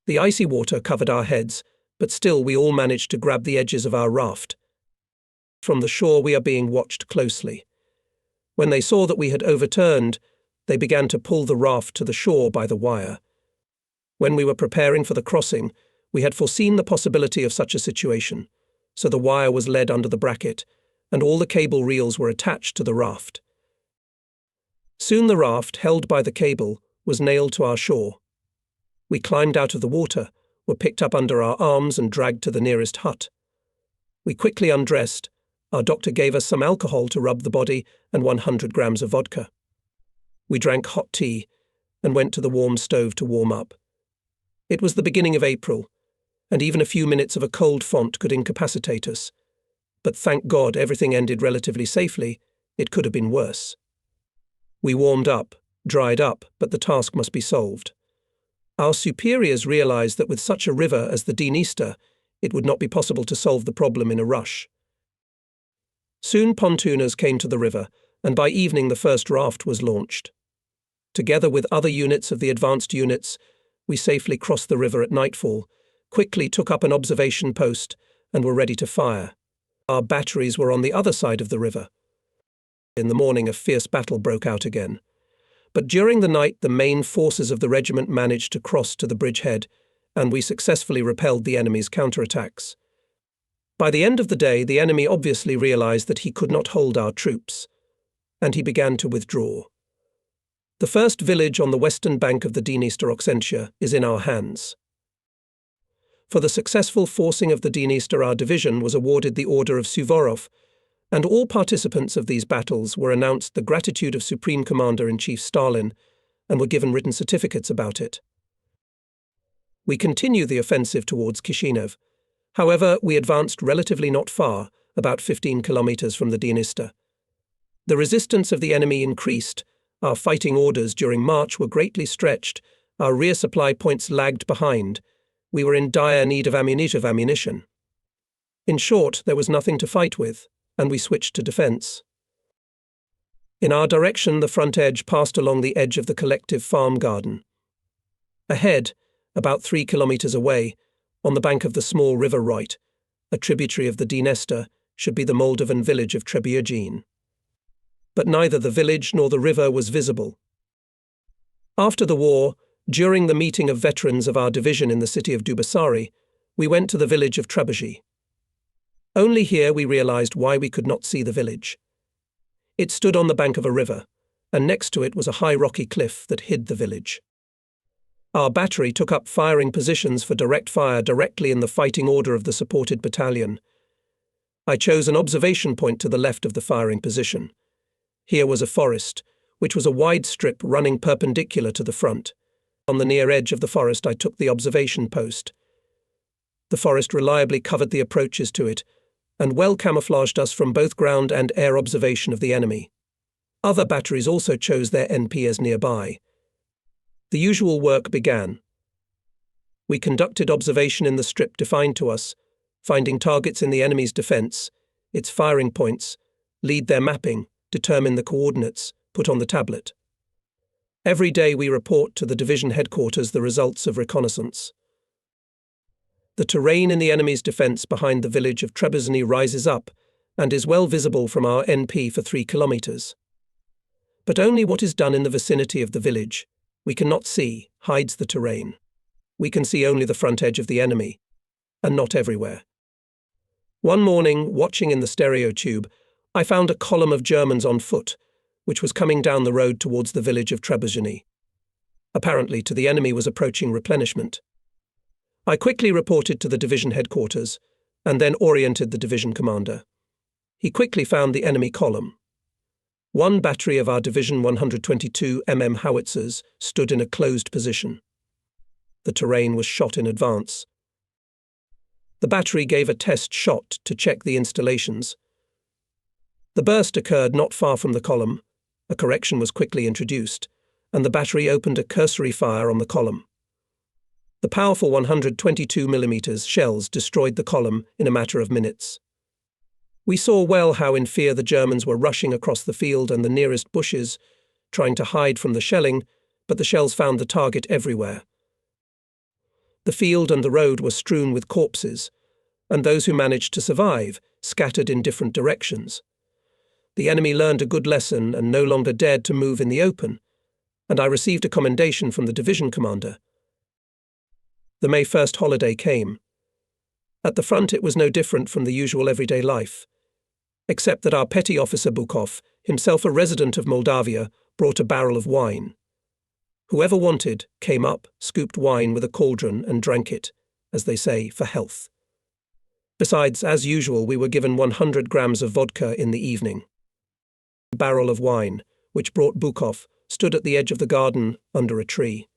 The icy water covered our heads, but still we all managed to grab the edges of our raft. From the shore we are being watched closely. When they saw that we had overturned, they began to pull the raft to the shore by the wire. When we were preparing for the crossing, we had foreseen the possibility of such a situation, so the wire was led under the bracket, and all the cable reels were attached to the raft. Soon the raft, held by the cable, was nailed to our shore. We climbed out of the water, were picked up under our arms and dragged to the nearest hut. We quickly undressed, Our doctor gave us some alcohol to rub the body and 100 grams of vodka. We drank hot tea and went to the warm stove to warm up. It was the beginning of April, and even a few minutes of a cold font could incapacitate us. But thank God everything ended relatively safely. It could have been worse. We warmed up, dried up, but the task must be solved. Our superiors realized that with such a river as the Dniester, it would not be possible to solve the problem in a rush. Soon pontooners came to the river, and by evening the first raft was launched. Together with other units of the advanced units, we safely crossed the river at nightfall, quickly took up an observation post, and were ready to fire. Our batteries were on the other side of the river. In the morning a fierce battle broke out again. But during the night the main forces of the regiment managed to cross to the bridgehead, and we successfully repelled the enemy's counterattacks. By the end of the day the enemy obviously realized that he could not hold our troops, and he began to withdraw. The first village on the western bank of the Dniester Oxen is in our hands. For the successful forcing of the Dniester, our division was awarded the Order of Suvorov, and all participants of these battles were announced the gratitude of Supreme Commander-in-Chief Stalin and were given written certificates about it. We continue the offensive towards Kishinev. However, we advanced relatively not far, about 15 kilometers from the Dniester. The resistance of the enemy increased, our fighting orders during March were greatly stretched, our rear supply points lagged behind. We were in dire need of ammunition. In short, there was nothing to fight with, and we switched to defense. In our direction, the front edge passed along the edge of the collective farm garden. Ahead, about 3 kilometers away, on the bank of the small river Roit, a tributary of the Dniester, should be the Moldovan village of Trebuchin. But neither the village nor the river was visible. After the war, during the meeting of veterans of our division in the city of Dubasari, we went to the village of Trebuchin. Only here we realized why we could not see the village. It stood on the bank of a river, and next to it was a high rocky cliff that hid the village. Our battery took up firing positions for direct fire directly in the fighting order of the supported battalion. I chose an observation point to the left of the firing position. Here was a forest, which was a wide strip running perpendicular to the front. On the near edge of the forest I took the observation post. The forest reliably covered the approaches to it, and well camouflaged us from both ground and air observation of the enemy. Other batteries also chose their NPs nearby. The usual work began. We conducted observation in the strip defined to us, finding targets in the enemy's defense, its firing points, lead their mapping, determine the coordinates, put on the tablet. Every day we report to the division headquarters the results of reconnaissance. The terrain in the enemy's defense behind the village of Trebuchin rises up and is well visible from our NP for 3 kilometers. But only what is done in the vicinity of the village, we cannot see, hides the terrain. We can see only the front edge of the enemy, and not everywhere. One morning, watching in the stereo tube, I found a column of Germans on foot, which was coming down the road towards the village of Trebuchin. Apparently, to the enemy was approaching replenishment. I quickly reported to the division headquarters, and then oriented the division commander. He quickly found the enemy column. One battery of our Division 122 howitzers stood in a closed position. The terrain was shot in advance. The battery gave a test shot to check the installations. The burst occurred not far from the column, a correction was quickly introduced, and the battery opened a cursory fire on the column. The powerful 122 mm shells destroyed the column in a matter of minutes. We saw well how in fear the Germans were rushing across the field and the nearest bushes, trying to hide from the shelling, but the shells found the target everywhere. The field and the road were strewn with corpses, and those who managed to survive scattered in different directions. The enemy learned a good lesson and no longer dared to move in the open, and I received a commendation from the division commander. The May 1st holiday came. At the front it was no different from the usual everyday life, except that our petty officer Bukov, himself a resident of Moldavia, brought a barrel of wine. Whoever wanted came up, scooped wine with a cauldron and drank it, as they say, for health. Besides, as usual, we were given 100 grams of vodka in the evening. A barrel of wine, which brought Bukov, stood at the edge of the garden under a tree.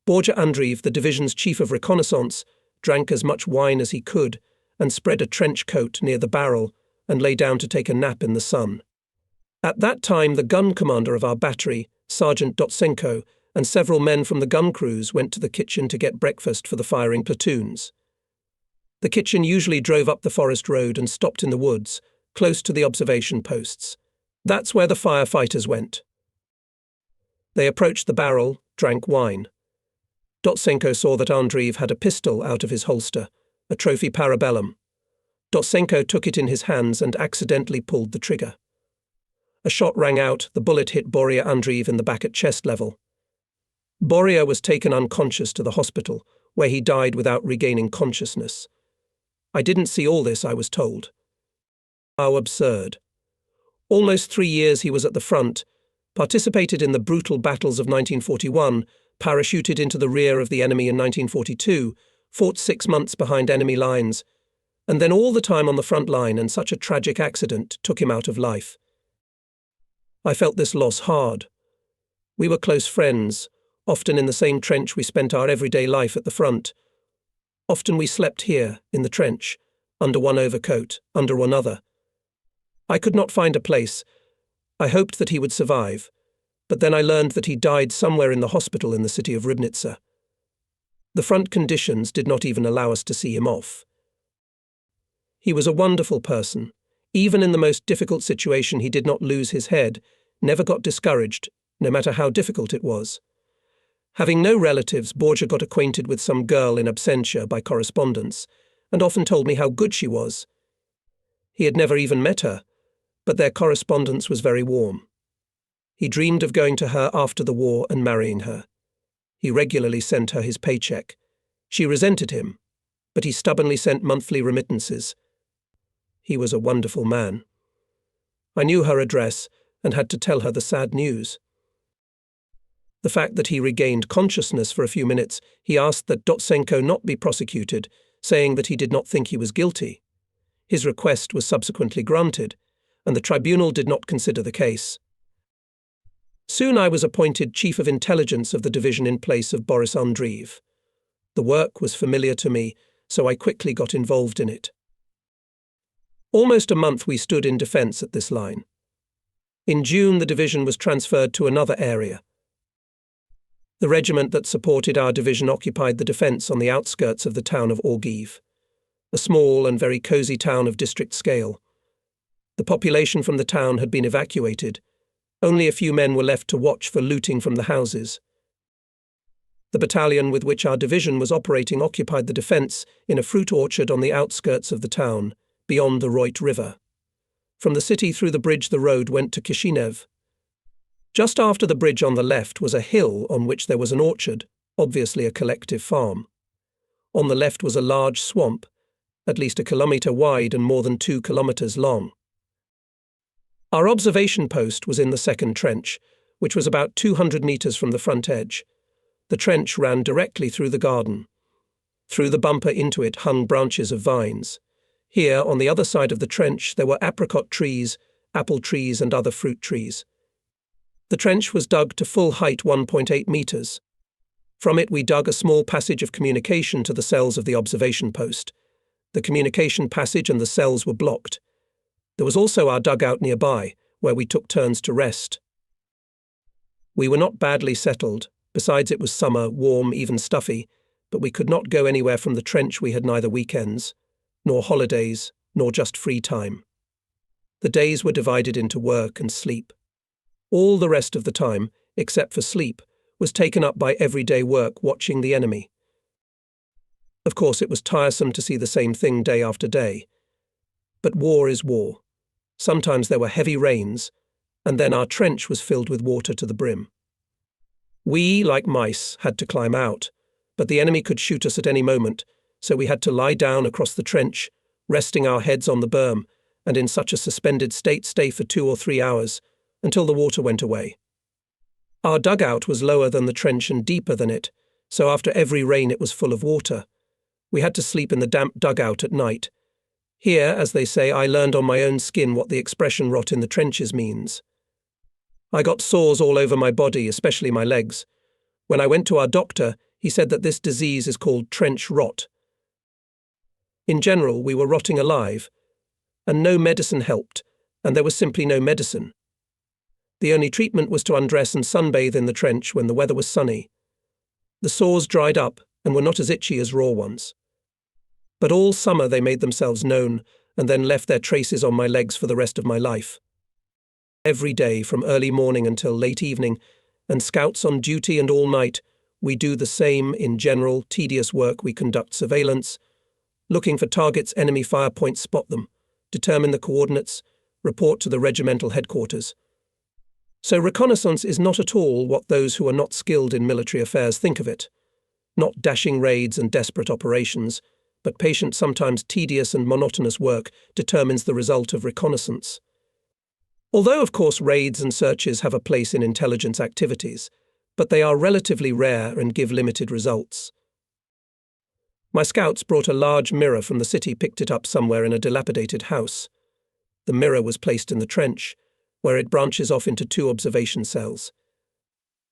Borja Andreev, the division's chief of reconnaissance, drank as much wine as he could and spread a trench coat near the barrel and lay down to take a nap in the sun. At that time, the gun commander of our battery, Sergeant Dotsenko, and several men from the gun crews went to the kitchen to get breakfast for the firing platoons. The kitchen usually drove up the forest road and stopped in the woods, close to the observation posts. That's where the firefighters went. They approached the barrel, drank wine. Dotsenko saw that Andreev had a pistol out of his holster, a trophy parabellum. Dotsenko took it in his hands and accidentally pulled the trigger. A shot rang out, the bullet hit Borja Andreev in the back at chest level. Borja was taken unconscious to the hospital, where he died without regaining consciousness. I didn't see all this, I was told. How absurd. Almost 3 years he was at the front, participated in the brutal battles of 1941, parachuted into the rear of the enemy in 1942, fought 6 months behind enemy lines, and then all the time on the front line, and such a tragic accident took him out of life. I felt this loss hard. We were close friends. Often in the same trench we spent our everyday life at the front. Often we slept here, in the trench, under one overcoat, under another. I could not find a place. I hoped that he would survive, but then I learned that he died somewhere in the hospital in the city of Ribnica. The front conditions did not even allow us to see him off. He was a wonderful person. Even in the most difficult situation, he did not lose his head, never got discouraged, no matter how difficult it was. Having no relatives, Borja got acquainted with some girl in absentia by correspondence, and often told me how good she was. He had never even met her, but their correspondence was very warm. He dreamed of going to her after the war and marrying her. He regularly sent her his paycheck. She resented him, but he stubbornly sent monthly remittances. He was a wonderful man. I knew her address and had to tell her the sad news. The fact that he regained consciousness for a few minutes, he asked that Dotsenko not be prosecuted, saying that he did not think he was guilty. His request was subsequently granted, and the tribunal did not consider the case. Soon I was appointed Chief of Intelligence of the division in place of Boris Andreev. The work was familiar to me, so I quickly got involved in it. Almost a month we stood in defense at this line. In June, the division was transferred to another area. The regiment that supported our division occupied the defense on the outskirts of the town of Orgiv, a small and very cozy town of district scale. The population from the town had been evacuated. Only a few men were left to watch for looting from the houses. The battalion with which our division was operating occupied the defense in a fruit orchard on the outskirts of the town, beyond the Roit River. From the city through the bridge the road went to Kishinev. Just after the bridge on the left was a hill on which there was an orchard, obviously a collective farm. On the left was a large swamp, at least 1 kilometre wide and more than 2 kilometres long. Our observation post was in the second trench, which was about 200 metres from the front edge. The trench ran directly through the garden. Through the bumper into it hung branches of vines. Here, on the other side of the trench, there were apricot trees, apple trees and other fruit trees. The trench was dug to full height 1.8 metres. From it we dug a small passage of communication to the cells of the observation post. The communication passage and the cells were blocked. There was also our dugout nearby, where we took turns to rest. We were not badly settled. Besides, it was summer, warm, even stuffy, but we could not go anywhere from the trench. We had neither weekends, nor holidays, nor just free time. The days were divided into work and sleep. All the rest of the time, except for sleep, was taken up by everyday work watching the enemy. Of course, it was tiresome to see the same thing day after day. But war is war. Sometimes there were heavy rains, and then our trench was filled with water to the brim. We, like mice, had to climb out, but the enemy could shoot us at any moment, so we had to lie down across the trench, resting our heads on the berm, and in such a suspended state stay for 2 or 3 hours, until the water went away. Our dugout was lower than the trench and deeper than it, so after every rain it was full of water. We had to sleep in the damp dugout at night. Here, as they say, I learned on my own skin what the expression "rot in the trenches" means. I got sores all over my body, especially my legs. When I went to our doctor, he said that this disease is called trench rot. In general, we were rotting alive, and no medicine helped, and there was simply no medicine. The only treatment was to undress and sunbathe in the trench when the weather was sunny. The sores dried up and were not as itchy as raw ones. But all summer they made themselves known and then left their traces on my legs for the rest of my life. Every day, from early morning until late evening, and scouts on duty and all night, we do the same in general, tedious work. We conduct surveillance, looking for targets, enemy fire points, spot them, determine the coordinates, report to the regimental headquarters. So reconnaissance is not at all what those who are not skilled in military affairs think of it. Not dashing raids and desperate operations, but patient, sometimes tedious and monotonous work determines the result of reconnaissance. Although, of course, raids and searches have a place in intelligence activities, but they are relatively rare and give limited results. My scouts brought a large mirror from the city, picked it up somewhere in a dilapidated house. The mirror was placed in the trench, where it branches off into 2 observation cells.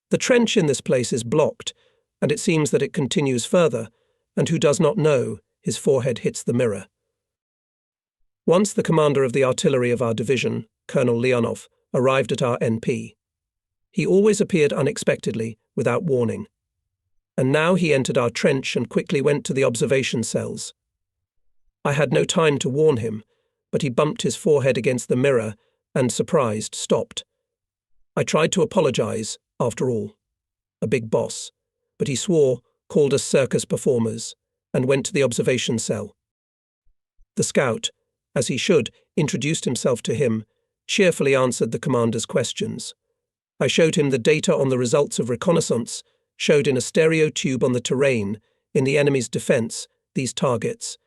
The trench in this place is blocked, and it seems that it continues further, and who does not know, his forehead hits the mirror. Once the commander of the artillery of our division, Colonel Leonov, arrived at our NP. He always appeared unexpectedly, without warning. And now he entered our trench and quickly went to the observation cells. I had no time to warn him, but he bumped his forehead against the mirror and, surprised, stopped. I tried to apologize, after all. A big boss. But he swore, called us circus performers, and went to the observation cell. The scout, as he should, introduced himself to him, cheerfully answered the commander's questions. I showed him the data on the results of reconnaissance, showed in a stereo tube on the terrain, in the enemy's defense, these targets.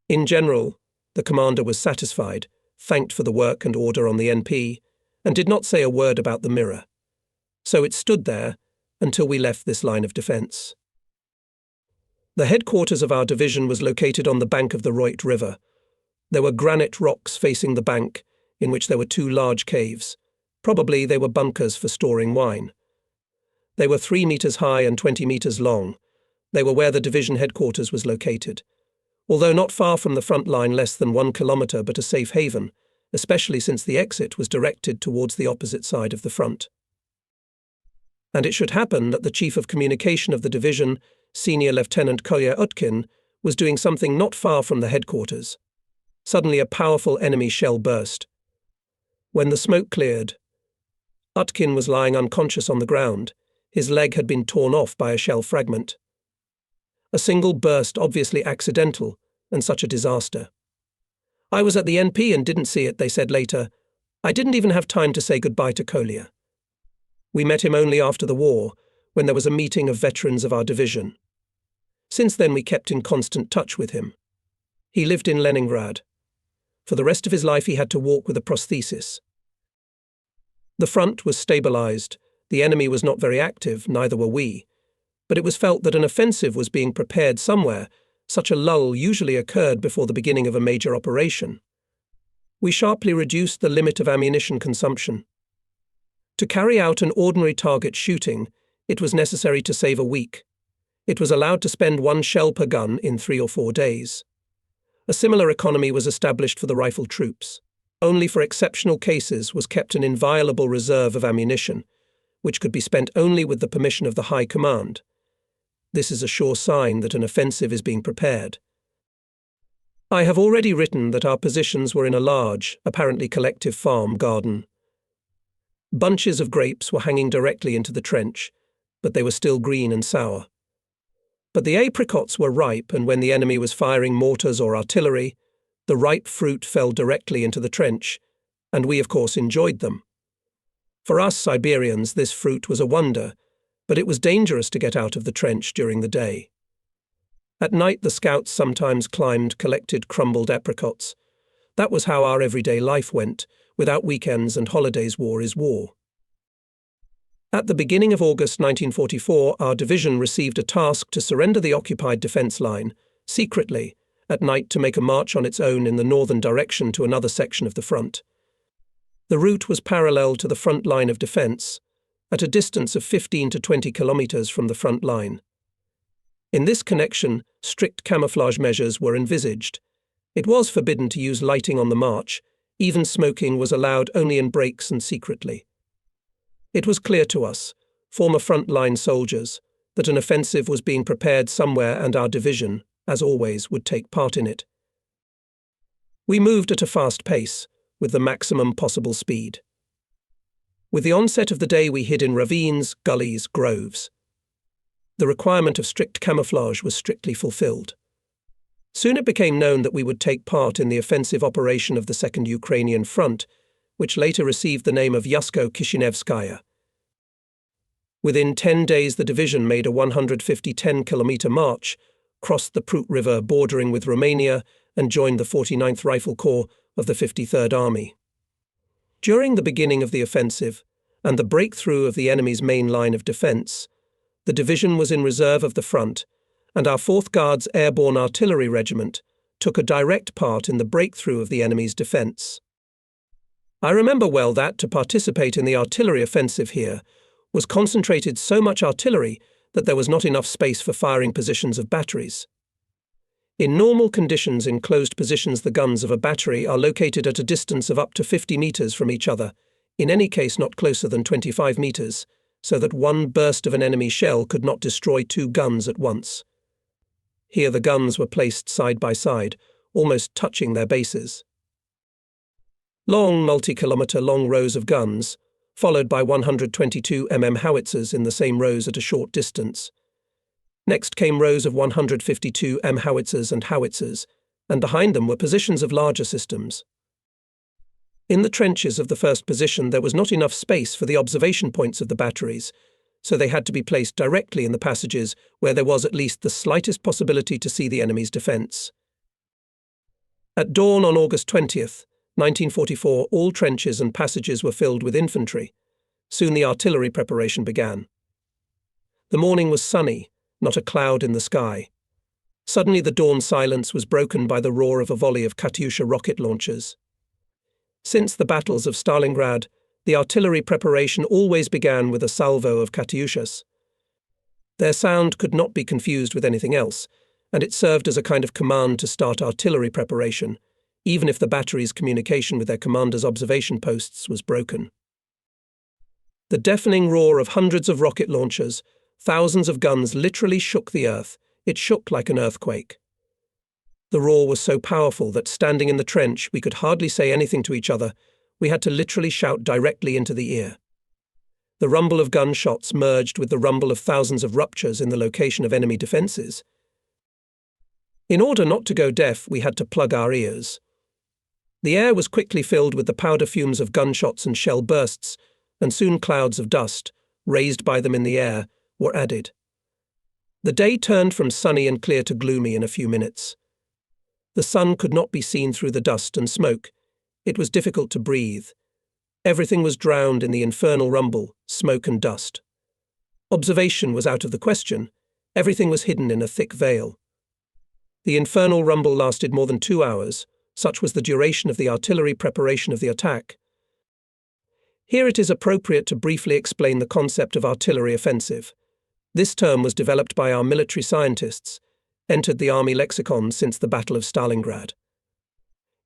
In general, the commander was satisfied, thanked for the work and order on the NP, and did not say a word about the mirror. So it stood there until we left this line of defense. The headquarters of our division was located on the bank of the Roit River. There were granite rocks facing the bank, in which there were 2 large caves. Probably they were bunkers for storing wine. They were 3 meters high and 20 meters long. They were where the division headquarters was located. Although not far from the front line, less than 1 kilometer, but a safe haven, especially since the exit was directed towards the opposite side of the front. And it should happen that the chief of communication of the division, Senior Lieutenant Kolya Utkin, was doing something not far from the headquarters. Suddenly a powerful enemy shell burst. When the smoke cleared, Utkin was lying unconscious on the ground. His leg had been torn off by a shell fragment. A single burst, obviously accidental, and such a disaster. I was at the NP and didn't see it, they said later. I didn't even have time to say goodbye to Kolya. We met him only after the war, when there was a meeting of veterans of our division. Since then we kept in constant touch with him. He lived in Leningrad. For the rest of his life he had to walk with a prosthesis. The front was stabilized. The enemy was not very active, neither were we. But it was felt that an offensive was being prepared somewhere. Such a lull usually occurred before the beginning of a major operation. We sharply reduced the limit of ammunition consumption. To carry out an ordinary target shooting, it was necessary to save a week. It was allowed to spend 1 shell per gun in 3 or 4 days. A similar economy was established for the rifle troops. Only for exceptional cases was kept an inviolable reserve of ammunition, which could be spent only with the permission of the High Command. This is a sure sign that an offensive is being prepared. I have already written that our positions were in a large, apparently collective farm garden. Bunches of grapes were hanging directly into the trench, but they were still green and sour. But the apricots were ripe, and when the enemy was firing mortars or artillery, the ripe fruit fell directly into the trench, and we, of course, enjoyed them. For us Siberians, this fruit was a wonder, but it was dangerous to get out of the trench during the day. At night the scouts sometimes climbed collected crumbled apricots. That was how our everyday life went. Without weekends and holidays, war is war. At the beginning of August 1944, our division received a task to surrender the occupied defense line, secretly, at night to make a march on its own in the northern direction to another section of the front. The route was parallel to the front line of defence, at a distance of 15 to 20 kilometres from the front line. In this connection, strict camouflage measures were envisaged. It was forbidden to use lighting on the march. Even smoking was allowed only in breaks and secretly. It was clear to us, former front-line soldiers, that an offensive was being prepared somewhere and our division, as always, would take part in it. We moved at a fast pace, with the maximum possible speed. With the onset of the day we hid in ravines, gullies, groves. The requirement of strict camouflage was strictly fulfilled. Soon it became known that we would take part in the offensive operation of the Second Ukrainian Front, which later received the name of Kishinev. Within 10 days the division made a 150 10-kilometre march, crossed the Prut River bordering with Romania, and joined the 49th Rifle Corps of the 53rd Army. During the beginning of the offensive, and the breakthrough of the enemy's main line of defence, the division was in reserve of the front, and our 4th Guards Airborne Artillery Regiment took a direct part in the breakthrough of the enemy's defence. I remember well that, to participate in the artillery offensive here, was concentrated so much artillery that there was not enough space for firing positions of batteries. In normal conditions in closed positions the guns of a battery are located at a distance of up to 50 metres from each other, in any case not closer than 25 metres, so that one burst of an enemy shell could not destroy 2 guns at once. Here the guns were placed side by side, almost touching their bases. Long multi-kilometre long rows of guns, followed by 122 howitzers in the same rows at a short distance. Next came rows of 152 howitzers and howitzers, and behind them were positions of larger systems. In the trenches of the first position there was not enough space for the observation points of the batteries, so they had to be placed directly in the passages where there was at least the slightest possibility to see the enemy's defence. At dawn on August 20th, 1944, all trenches and passages were filled with infantry. Soon the artillery preparation began. The morning was sunny, not a cloud in the sky. Suddenly the dawn silence was broken by the roar of a volley of Katyusha rocket launchers. Since the battles of Stalingrad, the artillery preparation always began with a salvo of Katyushas. Their sound could not be confused with anything else, and it served as a kind of command to start artillery preparation, even if the battery's communication with their commanders' observation posts was broken. The deafening roar of hundreds of rocket launchers, thousands of guns literally shook the earth. It shook like an earthquake. The roar was so powerful that standing in the trench we could hardly say anything to each other. We had to literally shout directly into the ear. The rumble of gunshots merged with the rumble of thousands of ruptures in the location of enemy defences. In order not to go deaf, we had to plug our ears. The air was quickly filled with the powder fumes of gunshots and shell bursts, and soon clouds of dust, raised by them in the air, were added. The day turned from sunny and clear to gloomy in a few minutes. The sun could not be seen through the dust and smoke. It was difficult to breathe. Everything was drowned in the infernal rumble, smoke and dust. Observation was out of the question. Everything was hidden in a thick veil. The infernal rumble lasted more than 2 hours. Such was the duration of the artillery preparation of the attack. Here it is appropriate to briefly explain the concept of artillery offensive. This term was developed by our military scientists, entered the army lexicon since the Battle of Stalingrad.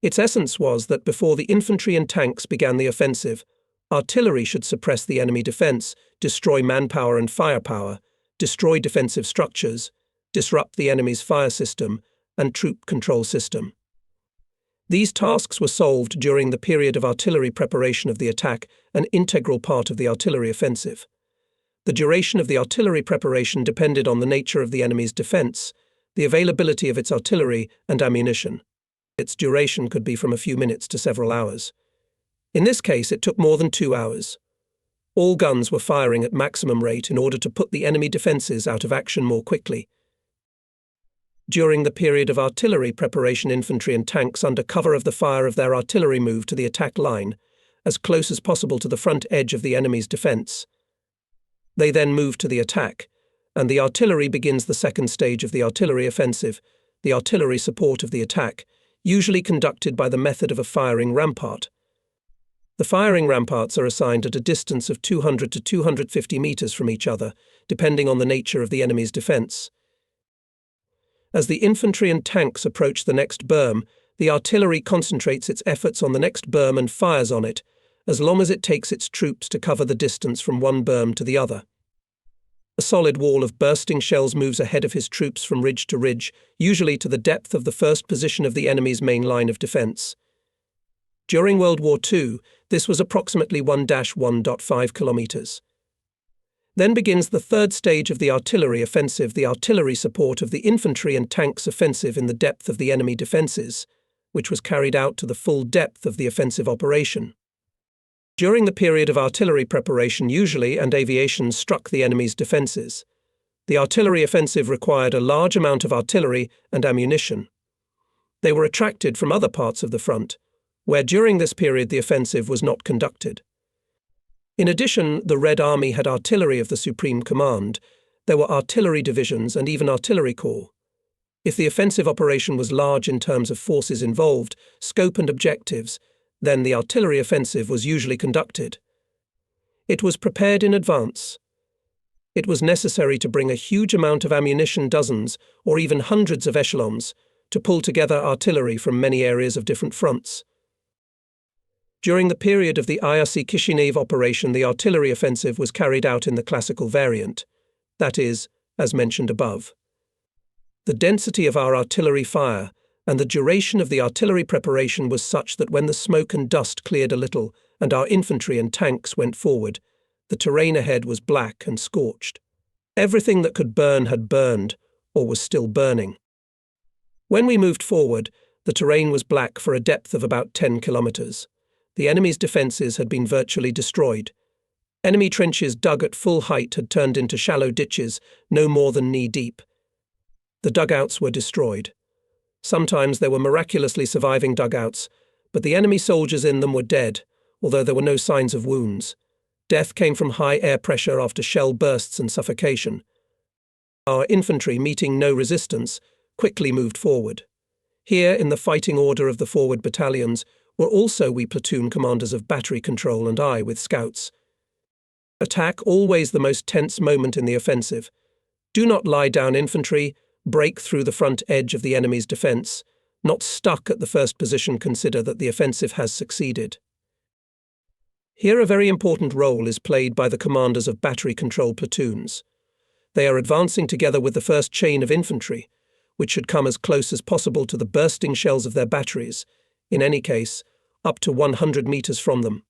Its essence was that before the infantry and tanks began the offensive, artillery should suppress the enemy defence, destroy manpower and firepower, destroy defensive structures, disrupt the enemy's fire system and troop control system. These tasks were solved during the period of artillery preparation of the attack, an integral part of the artillery offensive. The duration of the artillery preparation depended on the nature of the enemy's defence, the availability of its artillery and ammunition. Its duration could be from a few minutes to several hours. In this case, it took more than 2 hours. All guns were firing at maximum rate in order to put the enemy defences out of action more quickly. During the period of artillery preparation, infantry and tanks under cover of the fire of their artillery moved to the attack line, as close as possible to the front edge of the enemy's defence. They then moved to the attack, and the artillery begins the second stage of the artillery offensive, the artillery support of the attack, usually conducted by the method of a firing rampart. The firing ramparts are assigned at a distance of 200 to 250 meters from each other, depending on the nature of the enemy's defense. As the infantry and tanks approach the next berm, the artillery concentrates its efforts on the next berm and fires on it, as long as it takes its troops to cover the distance from one berm to the other. A solid wall of bursting shells moves ahead of his troops from ridge to ridge, usually to the depth of the first position of the enemy's main line of defense. During World War II, this was approximately 1-1.5 kilometers. Then begins the third stage of the artillery offensive, the artillery support of the infantry and tanks offensive in the depth of the enemy defenses, which was carried out to the full depth of the offensive operation. During the period of artillery preparation, usually and aviation struck the enemy's defenses. The artillery offensive required a large amount of artillery and ammunition. They were attracted from other parts of the front, where during this period the offensive was not conducted. In addition, the Red Army had artillery of the Supreme Command. There were artillery divisions and even artillery corps. If the offensive operation was large in terms of forces involved, scope and objectives, then the artillery offensive was usually conducted. It was prepared in advance. It was necessary to bring a huge amount of ammunition, dozens or even hundreds of echelons, to pull together artillery from many areas of different fronts. During the period of the Kishinev operation, the artillery offensive was carried out in the classical variant, that is, as mentioned above. The density of our artillery fire and the duration of the artillery preparation was such that when the smoke and dust cleared a little and our infantry and tanks went forward, the terrain ahead was black and scorched. Everything that could burn had burned or was still burning. When we moved forward, the terrain was black for a depth of about 10 kilometers. The enemy's defenses had been virtually destroyed. Enemy trenches dug at full height had turned into shallow ditches no more than knee-deep. The dugouts were destroyed. Sometimes there were miraculously surviving dugouts, but the enemy soldiers in them were dead, although there were no signs of wounds. Death came from high air pressure after shell bursts and suffocation. Our infantry, meeting no resistance, quickly moved forward. Here, in the fighting order of the forward battalions, were also we platoon commanders of battery control and I with scouts. Attack, always the most tense moment in the offensive. Do not lie down, infantry. Break through the front edge of the enemy's defense. Not stuck at the first position, consider that the offensive has succeeded. Here a very important role is played by the commanders of battery control platoons. They are advancing together with the first chain of infantry, which should come as close as possible to the bursting shells of their batteries, in any case, up to 100 meters from them.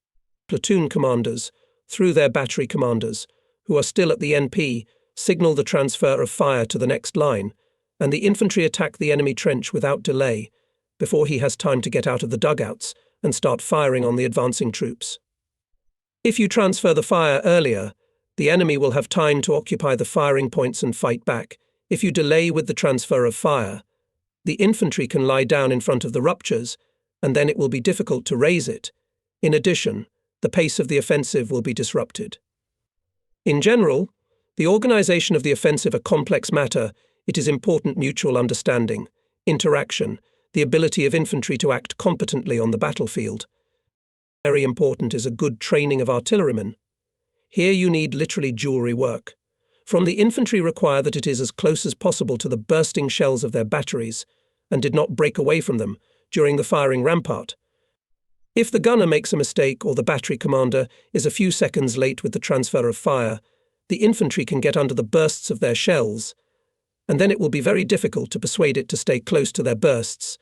Platoon commanders, through their battery commanders, who are still at the NP, signal the transfer of fire to the next line, and the infantry attack the enemy trench without delay, before he has time to get out of the dugouts and start firing on the advancing troops. If you transfer the fire earlier, the enemy will have time to occupy the firing points and fight back. If you delay with the transfer of fire, the infantry can lie down in front of the ruptures, and then it will be difficult to raise it. In addition, the pace of the offensive will be disrupted. In general, the organization of the offensive a complex matter. It is important mutual understanding, interaction, the ability of infantry to act competently on the battlefield. Very important is a good training of artillerymen. Here you need literally jewelry work. From the infantry require that it is as close as possible to the bursting shells of their batteries, and did not break away from them during the firing rampart. If the gunner makes a mistake or the battery commander is a few seconds late with the transfer of fire, the infantry can get under the bursts of their shells, and then it will be very difficult to persuade it to stay close to their bursts.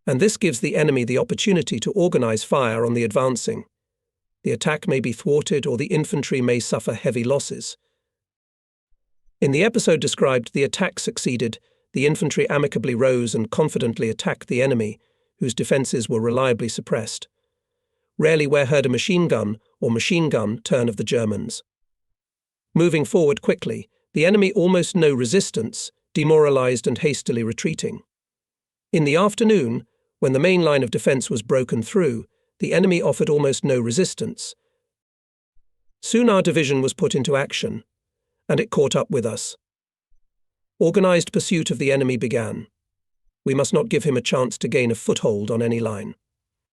And this gives the enemy the opportunity to organize fire on the advancing. The attack may be thwarted or the infantry may suffer heavy losses. In the episode described, the attack succeeded, the infantry amicably rose and confidently attacked the enemy, whose defenses were reliably suppressed. Rarely were heard a machine gun or machine gun turn of the Germans. Moving forward quickly, the enemy almost no resistance, demoralized and hastily retreating. In the afternoon, when the main line of defense was broken through, the enemy offered almost no resistance. Soon our division was put into action, and it caught up with us. Organized pursuit of the enemy began. We must not give him a chance to gain a foothold on any line.